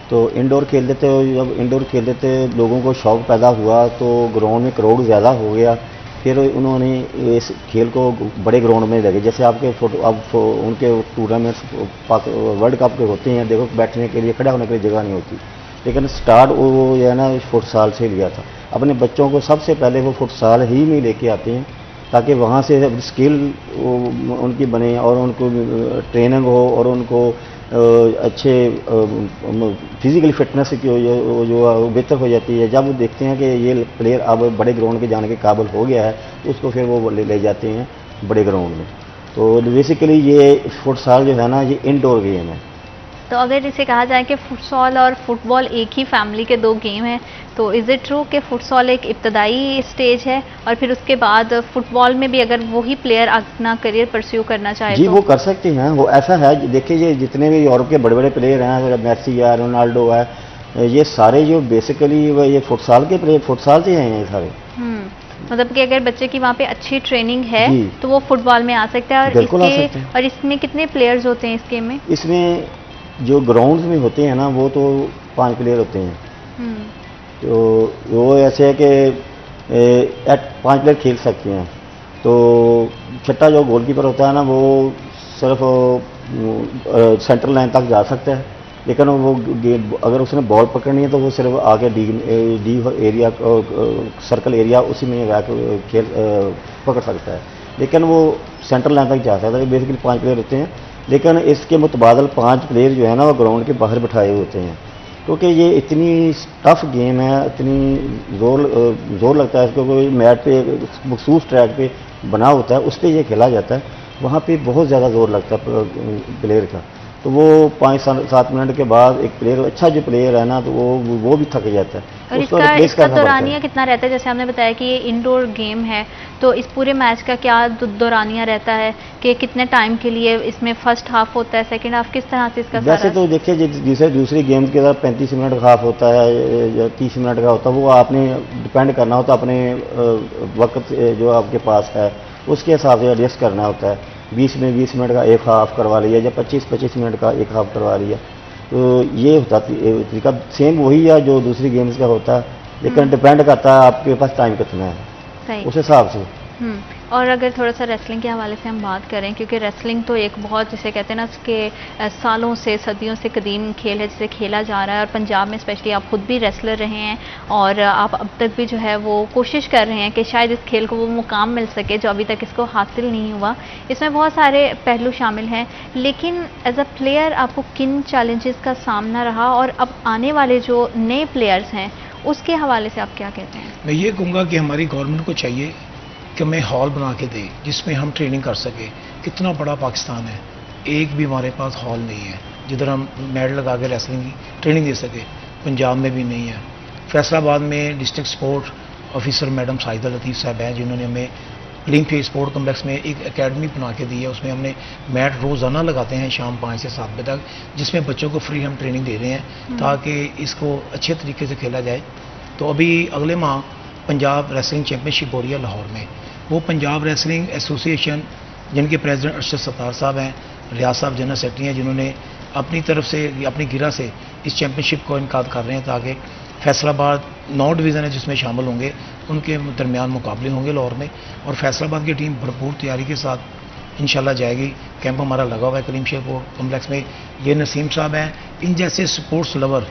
تو انڈور کھیلتے تھے. جب انڈور کھیلتے تھے لوگوں کو شوق پیدا ہوا تو گراؤنڈ میں کراؤڈ زیادہ ہو گیا. پھر انہوں نے اس کھیل کو بڑے گراؤنڈ میں لگے، جیسے آپ کے اب ان کے ٹورنامنٹس ورلڈ کپ کے ہوتے ہیں، دیکھو بیٹھنے کے لیے کھڑا ہونے کے لیے جگہ نہیں ہوتی. لیکن سٹارٹ وہ جو ہے نا فٹ سال سے لیا تھا. اپنے بچوں کو سب سے پہلے وہ فٹ سال ہی میں لے کے آتے ہیں تاکہ وہاں سے اسکل ان کی بنے اور ان کو ٹریننگ ہو اور ان کو اچھے فزیکل فٹنس کی جو بہتر ہو جاتی ہے. جب وہ دیکھتے ہیں کہ یہ پلیئر اب بڑے گراؤنڈ کے جانے کے قابل ہو گیا ہے تو اس کو پھر وہ لے جاتے ہیں بڑے گراؤنڈ میں. تو بیسیکلی یہ فٹ سال جو ہے نا یہ انڈور گیم ہے. تو اگر اسے کہا جائے کہ فٹ سال اور فٹ بال ایک ہی فیملی کے دو گیم ہیں، تو از اٹ ٹرو کہ فٹ سال ایک ابتدائی اسٹیج ہے اور پھر اس کے بعد فٹ بال میں بھی اگر وہی پلیئر اپنا کریئر پرسیو کرنا چاہے جی وہ کر سکتے ہیں. وہ ایسا ہے، دیکھیے یہ جتنے بھی یورپ کے بڑے بڑے پلیئر ہیں، میسی ہے، رونالڈو ہے، یہ سارے جو بیسیکلی یہ فٹ سال کے پلیئر فٹ سال سے ہیں یہ سارے. مطلب کہ اگر بچے کی وہاں پہ اچھی ٹریننگ ہے جی تو وہ فٹ بال میں آ سکتا ہے. بالکل آ سکتے ہیں. اور اس میں کتنے پلیئرز ہوتے ہیں اس گیم میں؟ اس میں جو گراؤنڈز میں ہوتے ہیں نا وہ تو 5 پلیئر ہوتے ہیں. تو وہ ایسے ہے کہ 5 پلیئر کھیل سکتے ہیں. تو چھٹا جو گول کیپر ہوتا ہے نا وہ صرف سینٹر لائن تک جا سکتا ہے، لیکن وہ اگر اس نے بال پکڑنی ہے تو وہ صرف آگے ڈی ایریا سرکل ایریا اسی میں کھیل پکڑ سکتا ہے، لیکن وہ سینٹر لائن تک جا سکتا ہے. بیسیکلی 5 پلیئر ہوتے ہیں، لیکن اس کے متبادل 5 پلیئر جو ہے نا وہ گراؤنڈ کے باہر بٹھائے ہوتے ہیں کیونکہ یہ اتنی ٹف گیم ہے، اتنی زور لگتا ہے اس کو. کوئی میٹ پہ مخصوص ٹریک پہ بنا ہوتا ہے اس پہ یہ کھیلا جاتا ہے، وہاں پہ بہت زیادہ زور لگتا ہے پلیئر کا. تو وہ 5-7 منٹ کے بعد ایک پلیئر اچھا جو پلیئر ہے نا تو وہ بھی تھک جاتا ہے. اور اس کا دورانیہ کتنا رہتا ہے؟ جیسے ہم نے بتایا کہ یہ انڈور گیم ہے، تو اس پورے میچ کا کیا دورانیہ رہتا ہے کہ کتنے ٹائم کے لیے اس میں فرسٹ ہاف ہوتا ہے، سیکنڈ ہاف، کس طرح سے اس کا؟ ویسے تو دیکھیے جیسے دوسری گیم کی طرح 35 منٹ ہاف ہوتا ہے یا 30 منٹ کا ہوتا ہے، وہ آپ نے ڈپینڈ کرنا ہوتا ہے اپنے وقت جو آپ کے پاس ہے اس کے حساب سے ایڈجسٹ کرنا ہوتا ہے. 20 منٹ کا ایک ہاف کروا لیا یا 25 منٹ کا ایک ہاف کروا لیا. تو یہ ہوتا طریقہ سیم وہی ہے جو دوسری گیمز کا ہوتا ہے، لیکن ڈپینڈ کرتا ہے آپ کے پاس ٹائم کتنا ہے اس حساب سے. اور اگر تھوڑا سا ریسلنگ کے حوالے سے ہم بات کریں، کیونکہ ریسلنگ تو ایک بہت جسے کہتے ہیں نا کہ سالوں سے صدیوں سے قدیم کھیل ہے جسے کھیلا جا رہا ہے، اور پنجاب میں اسپیشلی آپ خود بھی ریسلر رہے ہیں اور آپ اب تک بھی جو ہے وہ کوشش کر رہے ہیں کہ شاید اس کھیل کو وہ مقام مل سکے جو ابھی تک اس کو حاصل نہیں ہوا. اس میں بہت سارے پہلو شامل ہیں، لیکن ایز اے پلیئر آپ کو کن چیلنجز کا سامنا رہا اور اب آنے والے جو نئے پلیئرز ہیں اس کے حوالے سے آپ کیا کہتے ہیں؟ میں یہ کہوں گا کہ ہماری گورنمنٹ کو چاہیے کہ ہمیں ہال بنا کے دے جس میں ہم ٹریننگ کر سکے. کتنا بڑا پاکستان ہے، ایک بھی ہمارے پاس ہال نہیں ہے جدھر ہم میڈ لگا کے ریسلنگ کی ٹریننگ دے سکے. پنجاب میں بھی نہیں ہے. فیصل آباد میں district support officer madam Sajida Latif sahib ہیں جنہوں نے ہمیں کلیم شیخ اسپورٹ کمپلیکس میں ایک اکیڈمی بنا کے دی ہے. اس میں ہم نے میٹ روزانہ لگاتے ہیں شام 5 سے 7 بجے تک، جس میں بچوں کو فری ہم ٹریننگ دے رہے ہیں تاکہ اس کو اچھے طریقے سے کھیلا جائے. تو ابھی اگلے ماہ پنجاب ریسلنگ چیمپئن شپ ہو رہی ہے لاہور میں. وہ پنجاب ریسلنگ ایسوسی ایشن جن کے پریزیڈنٹ ارشد ستار صاحب ہیں، ریاض صاحب جنرل سیکرٹری ہیں، جنہوں نے اپنی طرف سے اپنی گرہ سے اس چیمپئن شپ کو انعقاد کر رہے ہیں تاکہ فیصل آباد 9 ڈویژن ہے جس میں شامل ہوں گے، ان کے درمیان مقابلے ہوں گے لاہور میں. اور فیصل آباد کی ٹیم بھرپور تیاری کے ساتھ انشاءاللہ جائے گی. کیمپ ہمارا لگا ہوا ہے کلیم شیخ کمپلیکس میں. یہ نسیم صاحب ہیں. ان جیسے سپورٹس لور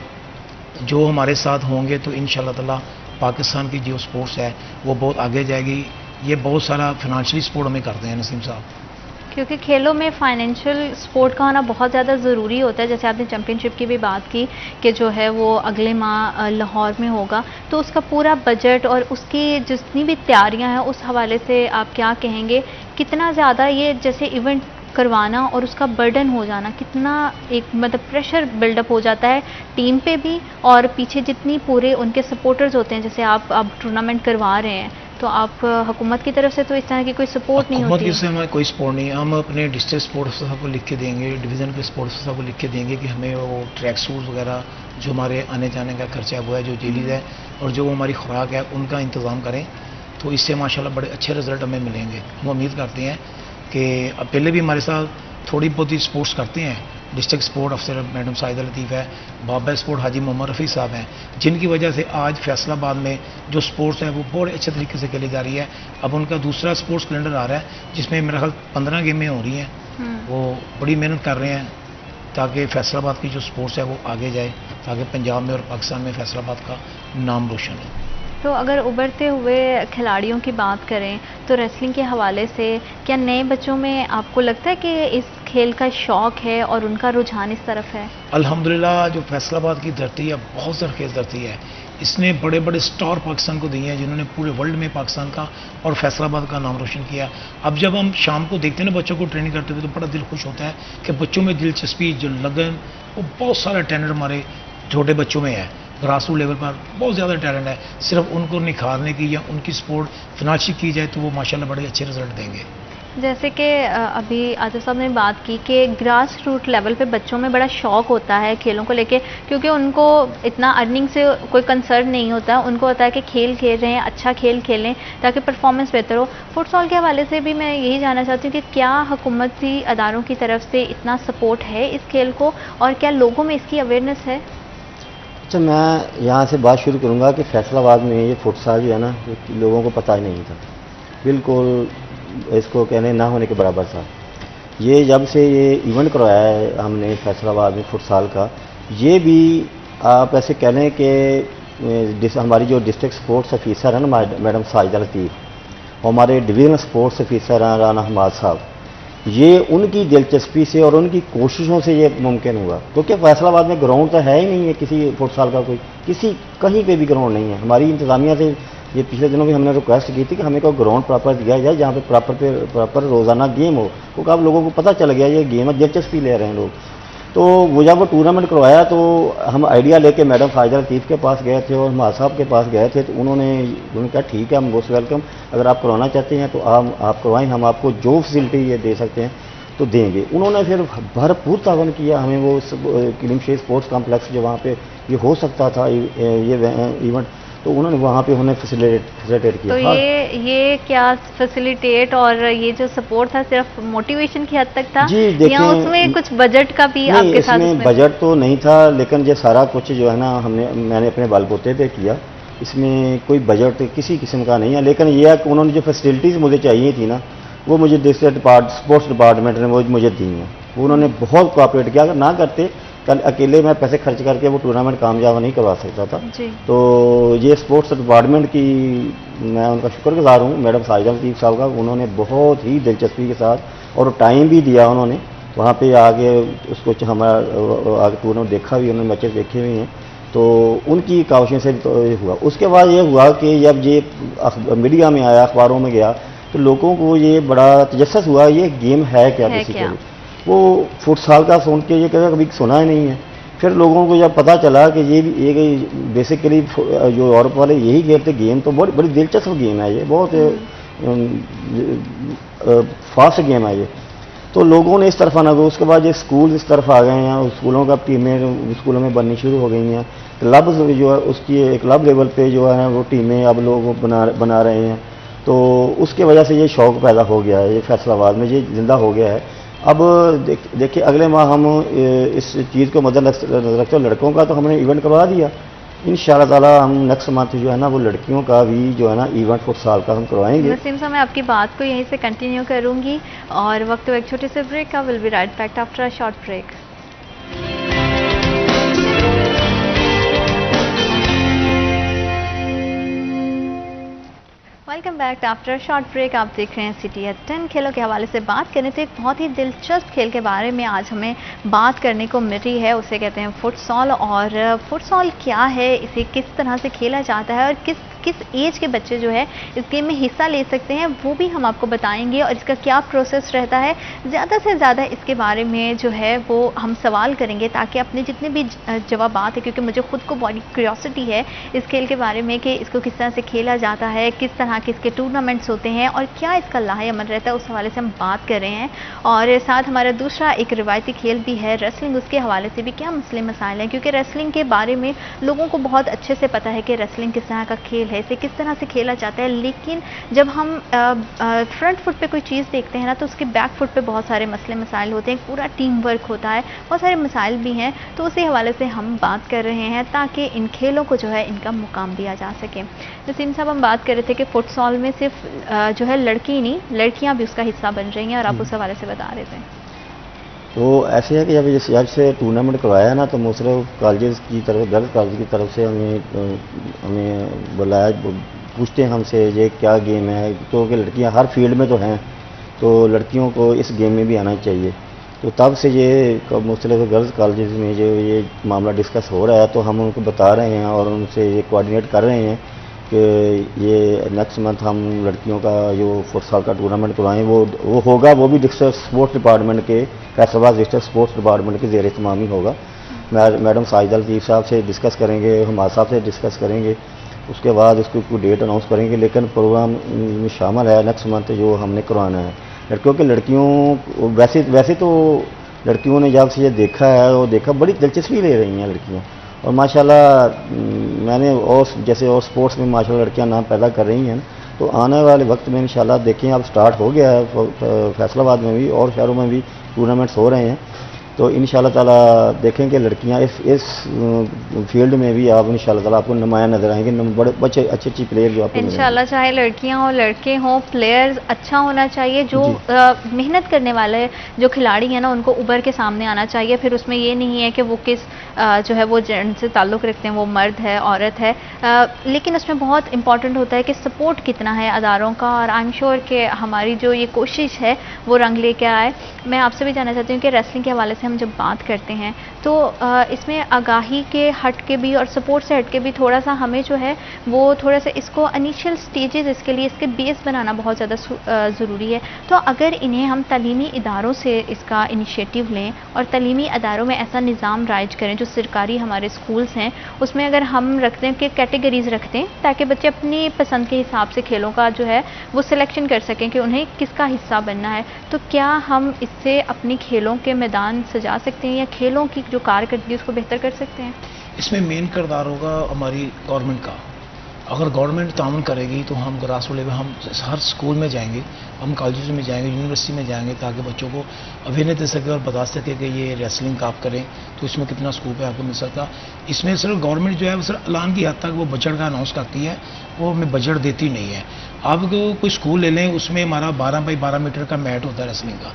جو ہمارے ساتھ ہوں گے تو انشاءاللہ تعالی پاکستان کی جو سپورٹس ہے وہ بہت آگے جائے گی. یہ بہت سارا فائنانشلی سپورٹ ہمیں کرتے ہیں نسیم صاحب، کیونکہ کھیلوں میں فائنینشیل سپورٹ کا ہونا بہت زیادہ ضروری ہوتا ہے. جیسے آپ نے چیمپئن شپ کی بھی بات کی کہ جو ہے وہ اگلے ماہ لاہور میں ہوگا، تو اس کا پورا بجٹ اور اس کی جتنی بھی تیاریاں ہیں اس حوالے سے آپ کیا کہیں گے؟ کتنا زیادہ یہ جیسے ایونٹ کروانا اور اس کا برڈن ہو جانا، کتنا ایک مطلب پریشر بلڈ اپ ہو جاتا ہے ٹیم پہ بھی، اور پیچھے جتنی پورے ان کے سپورٹرز ہوتے ہیں. جیسے آپ اب ٹورنامنٹ کروا رہے ہیں تو آپ حکومت کی طرف سے تو اس طرح کی کوئی سپورٹ نہیں ہوتی؟ حکومت کی طرف سے ہمیں کوئی سپورٹ نہیں. ہم اپنے ڈسٹرکٹ سپورٹ افسر صاحب کو لکھ کے دیں گے، ڈویژن کے سپورٹ افسر صاحب کو لکھ کے دیں گے کہ ہمیں وہ ٹریک سوٹس وغیرہ جو ہمارے آنے جانے کا خرچہ ہوا ہے، جو جیلیز ہے اور جو ہماری خوراک ہے ان کا انتظام کریں. تو اس سے ماشاءاللہ بڑے اچھے رزلٹ ہمیں ملیں گے. ہم امید کرتے ہیں کہ اب پہلے بھی ہمارے ساتھ تھوڑی بہت ہی سپورٹس کرتے ہیں. ڈسٹرکٹ سپورٹ افسر میڈم سائدہ لطیف ہے، بابا اسپورٹ حاجی محمد رفیع صاحب ہیں، جن کی وجہ سے آج فیصل آباد میں جو سپورٹس ہے وہ بہت اچھے طریقے سے کھیلی جا رہی ہے. اب ان کا دوسرا سپورٹس کیلنڈر آ رہا ہے جس میں میرا خیال 15 گیمیں ہو رہی ہیں. وہ بڑی محنت کر رہے ہیں تاکہ فیصل آباد کی جو سپورٹس ہے وہ آگے جائے، تاکہ پنجاب میں اور پاکستان میں فیصل آباد کا نام روشن ہو. تو اگر ابھرتے ہوئے کھلاڑیوں کی بات کریں تو ریسلنگ کے حوالے سے کیا نئے بچوں میں آپ کو لگتا ہے کہ اس کھیل کا شوق ہے اور ان کا رجحان اس طرف ہے؟ الحمدللہ جو فیصل آباد کی دھرتی ہے بہت سرخیز دھرتی ہے. اس نے بڑے بڑے سٹار پاکستان کو دیے ہیں جنہوں نے پورے ورلڈ میں پاکستان کا اور فیصل آباد کا نام روشن کیا. اب جب ہم شام کو دیکھتے ہیں نا بچوں کو ٹریننگ کرتے ہوئے تو بڑا دل خوش ہوتا ہے کہ بچوں میں دلچسپی، جو لگن، وہ بہت سارا ٹیلنٹ ہمارے چھوٹے بچوں میں ہے. گراس روٹ لیول پر بہت زیادہ ٹیلنٹ ہے. صرف ان کو نکھارنے کی یا ان کی سپورٹ فنانشلی کی جائے تو وہ ماشاءاللہ بڑے اچھے رزلٹ دیں گے. جیسے کہ ابھی عاطف صاحب نے بات کی کہ گراس روٹ لیول پہ بچوں میں بڑا شوق ہوتا ہے کھیلوں کو لے کے، کیونکہ ان کو اتنا ارننگ سے کوئی کنسرن نہیں ہوتا. ان کو ہوتا ہے کہ کھیل کھیل رہے ہیں، اچھا کھیل کھیلیں تاکہ پرفارمنس بہتر ہو. فٹ سال کے حوالے سے بھی میں یہی جاننا چاہتی ہوں کہ کیا حکومتی اداروں کی طرف سے اتنا سپورٹ ہے اس کھیل کو، اور کیا لوگوں میں اس کی اویئرنیس ہے؟ اچھا، میں یہاں سے بات شروع کروں گا کہ فیصل آباد میں یہ فٹسال جو ہے نا لوگوں کو پتہ ہی نہیں تھا، بالکل اس کو کہنے نہ ہونے کے برابر تھا. یہ جب سے یہ ایونٹ کروایا ہے ہم نے فیصل آباد میں فٹسال کا، یہ بھی آپ ایسے کہہ لیں کہ ہماری جو ڈسٹرکٹ سپورٹس آفیسر ہیں نا میڈم ساجدہ لطیف، ہمارے ڈویژنل سپورٹس آفیسر ہیں رانا حماد صاحب، یہ ان کی دلچسپی سے اور ان کی کوششوں سے یہ ممکن ہوا. کیونکہ فیصل آباد میں گراؤنڈ تو ہے ہی نہیں ہے کسی فٹسال کا، کوئی کہیں پہ بھی گراؤنڈ نہیں ہے. ہماری انتظامیہ سے یہ پچھلے دنوں بھی ہم نے ریکویسٹ کی تھی کہ ہمیں کوئی گراؤنڈ پراپر دیا جائے جہاں پہ پراپر روزانہ گیم ہو، کیونکہ اب لوگوں کو پتہ چل گیا یہ گیم ہے، دلچسپی لے رہے ہیں لوگ. تو وہ جب وہ ٹورنامنٹ کروایا تو ہم آئیڈیا لے کے میڈم ساجدہ لطیف کے پاس گئے تھے اور حماد صاحب کے پاس گئے تھے. تو انہوں نے کہا ٹھیک ہے، ہم موسٹ ویلکم، اگر آپ کروانا چاہتے ہیں تو آپ کروائیں، ہم آپ کو جو فیسلٹی یہ دے سکتے ہیں تو دیں گے. انہوں نے پھر بھرپور تعاون کیا ہمیں. وہ کلیم شیخ اسپورٹس کمپلیکس جو وہاں پہ یہ ہو سکتا تھا یہ ایونٹ، تو انہوں نے وہاں پہ انہیں فیسیلیٹیٹ کیا. تو یہ کیا فیسیلیٹیٹ اور یہ جو سپورٹ تھا صرف موٹیویشن کی حد تک تھا یا اس میں کچھ بجٹ کا بھی آپ کے ساتھ؟ اس میں بجٹ تو نہیں تھا، لیکن یہ سارا کچھ جو ہے نا میں نے اپنے بال بوتے پہ کیا. اس میں کوئی بجٹ کسی قسم کا نہیں ہے. لیکن یہ ہے کہ انہوں نے جو فیسلٹیز مجھے چاہیے تھی نا وہ مجھے اسپورٹس ڈپارٹمنٹ نے وہ مجھے دی ہیں. انہوں نے بہت کوآپریٹ کیا. اگر نہ کرتے کل اکیلے میں پیسے خرچ کر کے وہ ٹورنامنٹ کامیاب نہیں کروا سکتا تھا. تو یہ اسپورٹس ڈپارٹمنٹ کی میں ان کا شکر گزار ہوں، میڈم ساجدہ لطیف صاحب کا. انہوں نے بہت ہی دلچسپی کے ساتھ اور ٹائم بھی دیا، انہوں نے وہاں پہ آگے اس کو ہمارا آگے ٹورنامنٹ دیکھا بھی، انہوں نے میچز دیکھے ہوئے ہیں. تو ان کی کاوشوں سے یہ ہوا. اس کے بعد یہ ہوا کہ جب یہ میڈیا میں آیا، اخباروں میں گیا، تو لوگوں کو یہ بڑا تجسس ہوا یہ گیم ہے کیا بیسیکلی. وہ فٹسال کا سن کے یہ کبھی سنا ہی نہیں ہے. پھر لوگوں کو جب پتہ چلا کہ یہ بھی ایک بیسیکلی جو یورپ والے یہی کھیلتے گیم، تو بڑی دلچسپ گیم ہے یہ، بہت فاسٹ گیم ہے یہ، تو لوگوں نے اس طرف آنا ہوا. اس کے بعد یہ اسکول اس طرف آ گئے ہیں، اسکولوں کا ٹیمیں اسکولوں میں بننی شروع ہو گئی ہیں. کلب جو ہے اس کی کلب لیول پہ جو ہے وہ ٹیمیں اب لوگ بنا رہے ہیں. تو اس کی وجہ سے یہ شوق پیدا ہو گیا ہے، یہ فیصل آباد میں یہ زندہ ہو گیا ہے. اب دیکھیے اگلے ماہ ہم اس چیز کو مد نظر رکھتے لڑکوں کا تو ہم نے ایونٹ کروا دیا. ان شاء اللہ تعالیٰ ہم نیکسٹ منتھ جو ہے نا وہ لڑکیوں کا بھی جو ہے نا ایونٹ فٹ سال کا ہم کروائیں گے. وسیم صاحب میں آپ کی بات کو یہیں سے کنٹینیو کروں گی اور وقت ایک چھوٹے سے بریک کا. Will be right back after a short break. Welcome back after short break. آپ دیکھ رہے ہیں سٹی ایٹ 10. کھیلوں کے حوالے سے بات کرنے تو ایک بہت ہی دلچسپ کھیل کے بارے میں آج ہمیں بات کرنے کو مل رہی ہے. اسے کہتے ہیں فٹ سال. اور فٹ سال کیا ہے، اسے کس طرح سے کھیلا جاتا ہے اور کس ایج کے بچے جو ہے اس گیم میں حصہ لے سکتے ہیں وہ بھی ہم آپ کو بتائیں گے، اور اس کا کیا پروسیس رہتا ہے. زیادہ سے زیادہ اس کے بارے میں جو ہے وہ ہم سوال کریں گے تاکہ اپنے جتنے بھی جوابات ہیں، کیونکہ مجھے خود کو بڑی کیوریوسٹی ہے اس کھیل کے بارے میں کہ اس کو کس طرح سے کھیلا جاتا ہے، کس طرح کے اس کے ٹورنامنٹس ہوتے ہیں اور کیا اس کا لاہ عمل رہتا ہے، اس حوالے سے ہم بات کر رہے ہیں. اور ساتھ ہمارا دوسرا ایک روایتی کھیل بھی ہے ریسلنگ. اس کے حوالے سے بھی کیا مسئلے مسائل ہیں، کیونکہ ریسلنگ کے بارے میں لوگوں کو بہت اچھے سے پتہ ہے کہ ریسلنگ کس طرح کا کھیل ہے، اسے کس طرح سے کھیلا جاتا ہے. لیکن جب ہم فرنٹ فٹ پہ کوئی چیز دیکھتے ہیں نا تو اس کے بیک فٹ پہ بہت سارے مسئلے مسائل ہوتے ہیں، پورا ٹیم ورک ہوتا ہے، بہت سارے مسائل بھی ہیں. تو اسی حوالے سے ہم بات کر رہے ہیں تاکہ ان کھیلوں کو جو ہے ان کا مقام دیا جا سکے. وسیم صاحب ہم بات کر رہے تھے کہ فٹ سال میں صرف جو ہے لڑکی نہیں لڑکیاں بھی اس کا حصہ بن رہی ہیں اور آپ اس حوالے سے بتا رہے تھے. تو ایسے ہے کہ جب سے ٹورنامنٹ کروایا نا تو مختلف کالجز کی طرف گرلز کالج کی طرف سے ہمیں بلایا، پوچھتے ہیں ہم سے یہ کیا گیم ہے، کیونکہ لڑکیاں ہر فیلڈ میں تو ہیں تو لڑکیوں کو اس گیم میں بھی آنا چاہیے. تو تب سے یہ مختلف گرلز کالجز میں جو یہ معاملہ ڈسکس ہو رہا ہے تو ہم ان کو بتا رہے ہیں اور ان سے یہ کوآرڈینیٹ کر رہے ہیں کہ یہ نیکسٹ منتھ ہم لڑکیوں کا جو فٹ سال کا ٹورنامنٹ کروائیں وہ ہوگا. وہ بھی ڈسٹرکٹ اسپورٹس ڈپارٹمنٹ کے فیصل آباد ڈسٹرکٹ اسپورٹس ڈپارٹمنٹ کے زیر اہتمام ہی ہوگا. میڈم ساجدہ لطیف صاحب سے ڈسکس کریں گے، حماد صاحب سے ڈسکس کریں گے، اس کے بعد اس کو ڈیٹ اناؤنس کریں گے. لیکن پروگرام میں شامل ہے نیکسٹ منتھ جو ہم نے کروانا ہے لڑکیوں کے. لڑکیوں ویسے تو لڑکیوں نے جب سے یہ دیکھا ہے وہ دیکھا بڑی دلچسپی لے رہی ہیں لڑکیاں، اور ماشاءاللہ میں نے اور جیسے اور سپورٹس میں ماشاءاللہ لڑکیاں نام پیدا کر رہی ہیں. تو آنے والے وقت میں انشاءاللہ دیکھیں اب سٹارٹ ہو گیا ہے فیصل آباد میں بھی اور شہروں میں بھی ٹورنامنٹس ہو رہے ہیں. تو انشاءاللہ تعالیٰ دیکھیں کہ لڑکیاں اس فیلڈ میں بھی آپ انشاءاللہ تعالیٰ آپ کو نمایاں نظر آئیں گے. بڑے اچھی پلیئر جو آپ کو انشاءاللہ چاہے لڑکیاں ہوں لڑکے ہوں، پلیئرز اچھا ہونا چاہیے. جو محنت کرنے والے جو کھلاڑی ہیں نا ان کو ابھر کے سامنے آنا چاہیے. پھر اس میں یہ نہیں ہے کہ وہ کس جو ہے وہ جن سے تعلق رکھتے ہیں، وہ مرد ہے عورت ہے، لیکن اس میں بہت امپورٹنٹ ہوتا ہے کہ سپورٹ کتنا ہے اداروں کا. اور آئی ایم شیور کہ ہماری جو یہ کوشش ہے وہ رنگ لے کے آئے. میں آپ سے بھی جاننا چاہتی ہوں کہ ریسلنگ کے حوالے سے ہم جب بات کرتے ہیں تو اس میں آگاہی کے ہٹ کے بھی اور سپورٹ سے ہٹ کے بھی تھوڑا سا ہمیں جو ہے وہ تھوڑا سا اس کو انیشیل سٹیجز اس کے لیے اس کے بیس بنانا بہت زیادہ ضروری ہے. تو اگر انہیں ہم تعلیمی اداروں سے اس کا انیشیٹو لیں اور تعلیمی اداروں میں ایسا نظام رائج کریں جو سرکاری ہمارے سکولز ہیں اس میں اگر ہم رکھتے ہیں کہ کیٹیگریز رکھتے ہیں تاکہ بچے اپنی پسند کے حساب سے کھیلوں کا جو ہے وہ سلیکشن کر سکیں کہ انہیں کس کا حصہ بننا ہے. تو کیا ہم اس سے اپنی کھیلوں کے میدان سجا سکتے ہیں یا کھیلوں کی جو کارکردگی اس کو بہتر کر سکتے ہیں؟ اس میں مین کردار ہوگا ہماری گورنمنٹ کا. اگر گورنمنٹ تعاون کرے گی تو ہم گراس روٹ لیول ہم ہر اسکول میں جائیں گے، ہم کالجز میں جائیں گے، یونیورسٹی میں جائیں گے تاکہ بچوں کو اویئرنیس دے سکے اور بتا سکے کہ یہ ریسلنگ کا آپ کریں تو اس میں کتنا اسکوپ ہے آپ کو مل سکتا. اس میں صرف گورنمنٹ جو ہے وہ صرف اعلان کی حد تک وہ بجٹ کا اناؤنس کرتی ہے، وہ ہمیں بجٹ دیتی نہیں ہے. آپ کوئی اسکول لے لیں اس میں ہمارا 12x12 میٹر کا میٹ ہوتا ہے ریسلنگ کا،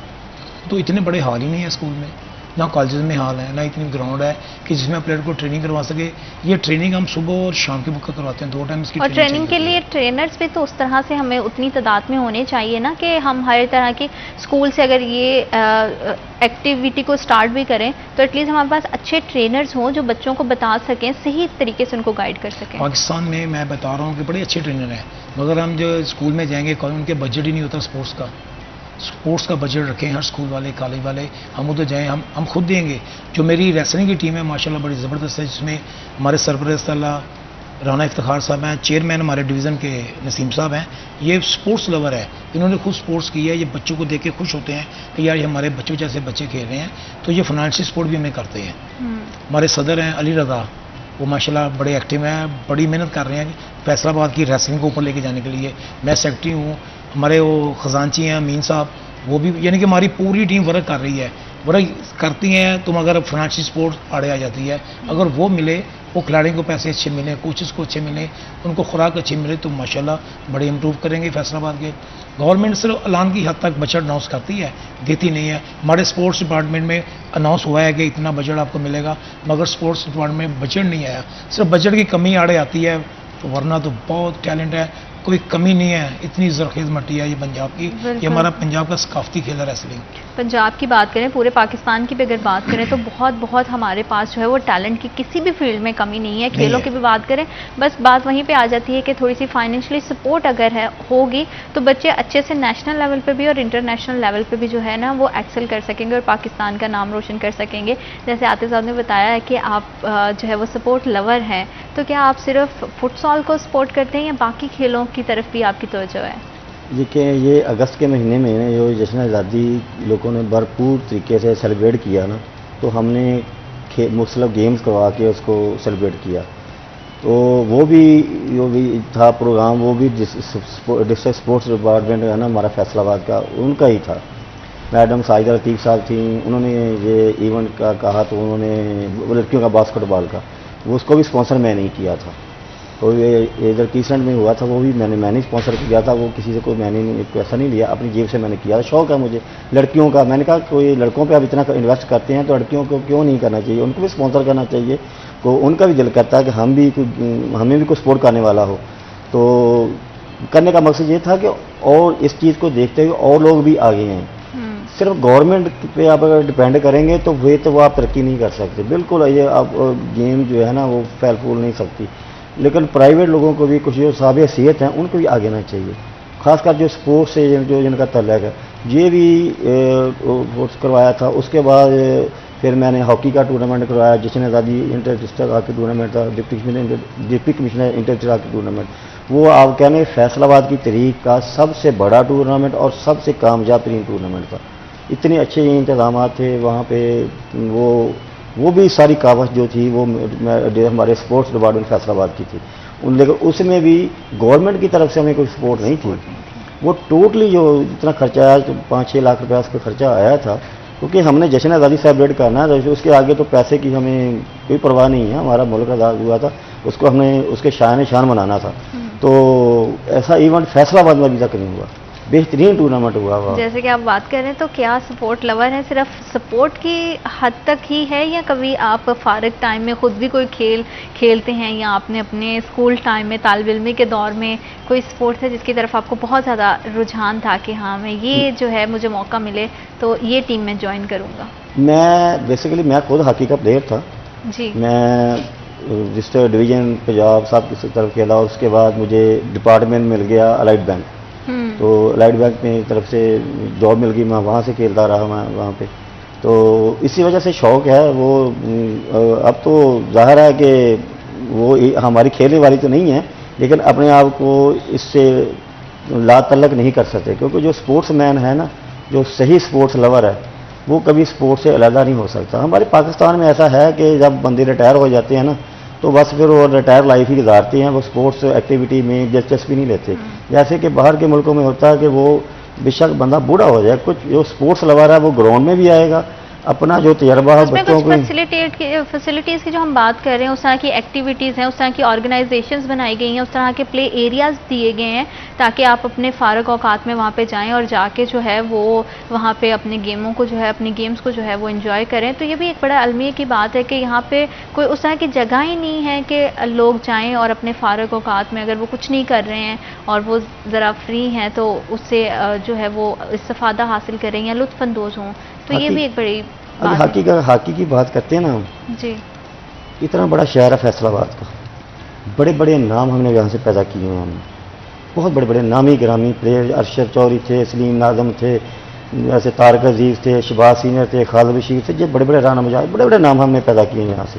تو اتنے بڑے ہال ہی نہیں ہے اسکول میں، نہ کالجز میں ہال ہے، نہ اتنی گراؤنڈ ہے کہ جس میں پلیئر کو ٹریننگ کروا سکے. یہ ٹریننگ ہم صبح اور شام کے وقت کرواتے ہیں، 2 ٹائم اس کی. اور ٹریننگ کے لیے ٹرینرز بھی تو اس طرح سے ہمیں اتنی تعداد میں ہونے چاہیے نا کہ ہم ہر طرح کی اسکول سے اگر یہ ایکٹیویٹی کو سٹارٹ بھی کریں تو ایٹ لیسٹ ہمارے پاس اچھے ٹرینرز ہوں جو بچوں کو بتا سکیں، صحیح طریقے سے ان کو گائیڈ کر سکیں. پاکستان میں بتا رہا ہوں کہ بڑے اچھے ٹرینر ہیں، مگر ہم جو اسکول میں جائیں گے ان کے بجٹ ہی نہیں ہوتا اسپورٹس کا بجٹ رکھیں ہر اسکول والے کالج والے. ہم ادھر جائیں، ہم خود دیں گے. جو میری ریسلنگ کی ٹیم ہے ماشاءاللہ بڑی زبردست ہے، جس میں ہمارے سرپرست اللہ رانا افتخار صاحب ہیں, چیئرمین ہمارے ڈویژن کے نسیم صاحب ہیں. یہ سپورٹس لور ہے, انہوں نے خود سپورٹس کی ہے. یہ بچوں کو دیکھ کے خوش ہوتے ہیں کہ یار یہ ہمارے بچوں جیسے بچے کھیل رہے ہیں, تو یہ فائنینشیل سپورٹ بھی ہمیں کرتے ہیں. ہمارے صدر ہیں علی رضا, وہ ماشاءاللہ بڑے ایکٹیو ہیں, بڑی محنت کر رہے ہیں فیصل آباد کی ریسلنگ کو اوپر لے کے جانے کے لیے. میں سیکرٹری ہوں. ہمارے وہ خزانچی ہیں امین صاحب, وہ بھی یعنی کہ ہماری پوری ٹیم ورک کر رہی ہے. ورک کرتی ہیں تم اگر فائنینشیل سپورٹ آڑے آ جاتی ہے, اگر وہ ملے, وہ کھلاڑیوں کو پیسے اچھے ملیں, کوچز کو اچھے ملیں, ان کو خوراک اچھی ملے, تو ماشاءاللہ بڑے امپروو کریں گے فیصل آباد کے. گورنمنٹ صرف اعلان کی حد تک بجٹ اناؤنس کرتی ہے, دیتی نہیں ہے. ہمارے اسپورٹس ڈپارٹمنٹ میں اناؤنس ہوا ہے کہ اتنا بجٹ آپ کو ملے گا, مگر اسپورٹس ڈپارٹمنٹ میں بجٹ نہیں آیا. صرف بجٹ کی کمی آڑے آتی ہے, ورنہ تو بہت ٹیلنٹ ہے, کوئی کمی نہیں ہے. اتنی زرخیز مٹی ہے یہ پنجاب کی. یہ ہمارا پنجاب کا ثقافتی کھیل ہے ریسلنگ. پنجاب کی بات کریں, پورے پاکستان کی بھی اگر بات کریں تو بہت ہمارے پاس جو ہے وہ ٹیلنٹ کی کسی بھی فیلڈ میں کمی نہیں ہے. کھیلوں کی بھی بات کریں, بس بات وہیں پہ آ جاتی ہے کہ تھوڑی سی فائنینشلی سپورٹ اگر ہوگی تو بچے اچھے سے نیشنل لیول پہ بھی اور انٹرنیشنل لیول پہ بھی جو ہے نا وہ ایکسل کر سکیں گے اور پاکستان کا نام روشن کر سکیں گے. جیسے عاطف صاحب نے بتایا ہے کہ آپ جو ہے وہ سپورٹ لور ہیں, تو کیا آپ صرف فٹ سال کو سپورٹ کرتے ہیں یا باقی کھیلوں کی طرف بھی آپ کی توجہ ہے؟ دیکھیں, یہ اگست کے مہینے میں جو جشن آزادی لوگوں نے بھرپور طریقے سے سیلیبریٹ کیا نا, تو ہم نے مختلف گیمز کروا کے اس کو سیلیبریٹ کیا. تو وہ بھی جو بھی تھا پروگرام, وہ بھی ڈسٹرکٹ اسپورٹس ڈپارٹمنٹ ہے نا ہمارا فیصل آباد کا, ان کا ہی تھا. میڈم ساجدہ لطیف صاحب تھیں, انہوں نے یہ ایونٹ کا کہا, تو انہوں نے لڑکیوں کا باسکٹ بال کا, وہ اس کو بھی اسپانسر میں نہیں کیا تھا. تو یہ ادھر کیسلینڈ میں ہوا تھا, وہ بھی میں نے اسپانسر کیا تھا. وہ کسی سے کوئی میں نے پیسہ نہیں لیا, اپنی جیب سے میں نے کیا تھا. شوق ہے مجھے لڑکیوں کا. میں نے کہا کوئی لڑکوں پہ آپ اتنا انویسٹ کرتے ہیں تو لڑکیوں کو کیوں نہیں کرنا چاہیے, ان کو بھی اسپانسر کرنا چاہیے. تو ان کا بھی دل کرتا ہے کہ ہمیں بھی کوئی سپورٹ کرنے والا ہو. تو کرنے کا مقصد یہ تھا کہ اور اس چیز کو دیکھتے ہوئے اور لوگ بھی آگے ہیں. صرف گورنمنٹ پہ آپ اگر ڈپینڈ کریں گے تو وہ آپ ترقی نہیں کر سکتے. بالکل یہ آپ گیم جو ہے نا وہ پھیل پھول نہیں سکتی. لیکن پرائیویٹ لوگوں کو بھی کچھ جو صاحب حیثیت ہیں ان کو بھی آگے آنا چاہیے, خاص کر جو سپورٹس سے جو جن کا تعلق ہے. یہ بھی کروایا تھا. اس کے بعد پھر میں نے ہاکی کا ٹورنامنٹ کروایا, جشن آزادی انٹر ڈسٹرکٹ ہاکی ٹورنامنٹ تھا, deputy commissioner inter district hockey tournament. وہ آپ کہنے فیصل آباد کی تاریخ کا سب سے بڑا ٹورنامنٹ اور سب سے کامیاب ترین ٹورنامنٹ تھا. اتنے اچھے انتظامات تھے وہاں پہ. وہ بھی ساری کاوش جو تھی وہ ہمارے اسپورٹس ڈپارٹمنٹ فیصل آباد کی تھی. لیکن اس میں بھی گورنمنٹ کی طرف سے ہمیں کوئی سپورٹ نہیں تھی. وہ ٹوٹلی جو اتنا خرچہ آیا, 5-6 لاکھ روپیہ اس کا خرچہ آیا تھا, کیونکہ ہم نے جشن آزادی سیلیبریٹ کرنا ہے. اس کے آگے تو پیسے کی ہمیں کوئی پرواہ نہیں ہے. ہمارا ملک آزاد ہوا تھا, اس کو ہم نے اس کے شان منانا تھا. تو ایسا ایونٹ فیصل آباد میں ابھی تک نہیں ہوا. بہترین ٹورنامنٹ ہوا. جیسے کہ آپ بات کر رہے ہیں, تو کیا سپورٹ لور ہے صرف سپورٹ کی حد تک ہی ہے, یا کبھی آپ فارغ ٹائم میں خود بھی کوئی کھیل کھیلتے ہیں, یا آپ نے اپنے اسکول ٹائم میں طالب علمی کے دور میں کوئی سپورٹ ہے جس کی طرف آپ کو بہت زیادہ رجحان تھا کہ ہاں میں یہ جو ہے مجھے موقع ملے تو یہ ٹیم میں جوائن کروں گا؟ میں بیسیکلی میں خود ہاکی کا پلیئر تھا جی. میں ڈسٹرکٹ ڈویژن پنجاب صاحب کی طرف کھیلا, اور اس کے بعد مجھے ڈپارٹمنٹ مل گیا الائٹ بینک. تو الائٹ بینک میں طرف سے جاب مل گئی, میں وہاں سے کھیلتا رہا میں وہاں پہ. تو اسی وجہ سے شوق ہے وہ. اب تو ظاہر ہے کہ وہ ہماری کھیلنے والی تو نہیں ہے, لیکن اپنے آپ کو اس سے لا تعلق نہیں کر سکتے, کیونکہ جو اسپورٹس مین ہے نا, جو صحیح اسپورٹس لور ہے, وہ کبھی اسپورٹس سے علیحدہ نہیں ہو سکتا. ہمارے پاکستان میں ایسا ہے کہ جب بندے ریٹائر ہو جاتے ہیں نا, تو بس پھر وہ ریٹائر لائف ہی گزارتے ہیں, وہ اسپورٹس ایکٹیویٹی میں دلچسپی نہیں لیتے. جیسے کہ باہر کے ملکوں میں ہوتا ہے کہ وہ بے شک بندہ بوڑھا ہو جائے, کچھ جو اسپورٹس لور ہے وہ گراؤنڈ میں بھی آئے گا, اپنا جو تجربہ ہے بچوں کو فیسلٹیز کی جو ہم بات کر رہے ہیں, اس طرح کی ایکٹیویٹیز ہیں, اس طرح کی آرگنائزیشنز بنائی گئی ہیں, اس طرح کے پلے ایریاز دیے گئے ہیں تاکہ آپ اپنے فارغ اوقات میں وہاں پہ جائیں اور جا کے جو ہے وہ وہاں پہ اپنے گیموں کو جو ہے اپنی گیمز کو جو ہے وہ انجوائے کریں. تو یہ بھی ایک بڑا المیہ کی بات ہے کہ یہاں پہ کوئی اس طرح کی جگہ ہی نہیں ہے کہ لوگ جائیں اور اپنے فارغ اوقات میں اگر وہ کچھ نہیں کر رہے ہیں اور وہ ذرا فری ہیں تو اس سے جو ہے وہ استفادہ حاصل کریں یا لطف اندوز ہوں. تو یہ بھی ایک بڑی ہاکی کی بات کرتے ہیں نا جی. اتنا بڑا شہر ہے فیصل آباد کا, بڑے بڑے نام ہم نے یہاں سے پیدا کیے ہیں. ہم نے بہت بڑے بڑے نامی گرامی پلیئر, ارشد چوہری تھے, سلیم ناظم تھے, ایسے طارق عزیز تھے, شباز سینئر تھے, خالد بشیر تھے, یہ بڑے بڑے رانا مجاہد, بڑے بڑے نام ہم نے پیدا کیے ہیں یہاں سے.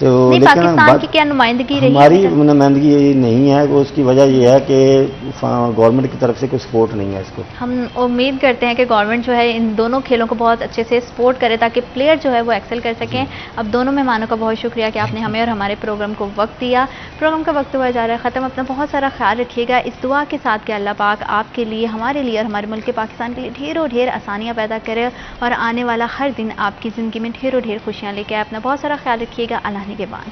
تو نہیں، لیکن پاکستان کی کیا نمائندگی رہی ہے؟ ہماری نمائندگی نہیں ہے، اس کی وجہ یہ ہے کہ گورنمنٹ کی طرف سے کوئی سپورٹ نہیں ہے اس کو. ہم امید کرتے ہیں کہ گورنمنٹ جو ہے ان دونوں کھیلوں کو بہت اچھے سے سپورٹ کرے تاکہ پلیئر جو ہے وہ ایکسل کر سکیں. اب دونوں مہمانوں کا بہت شکریہ کہ آپ نے ہمیں اور ہمارے پروگرام کو وقت دیا. پروگرام کا وقت ہوا جا رہا ہے ختم. اپنا بہت سارا خیال رکھیے گا، اس دعا کے ساتھ کہ اللہ پاک آپ کے لیے، ہمارے لیے اور ہمارے ملک کے پاکستان کے لیے ڈھیروں ڈھیر آسانیاں پیدا کرے اور آنے والا ہر دن آپ کی زندگی میں ڈھیروں ڈھیر خوشیاں لے کے آئے. اپنا بہت سارا خیال رکھیے گا. اللہ نگہبان.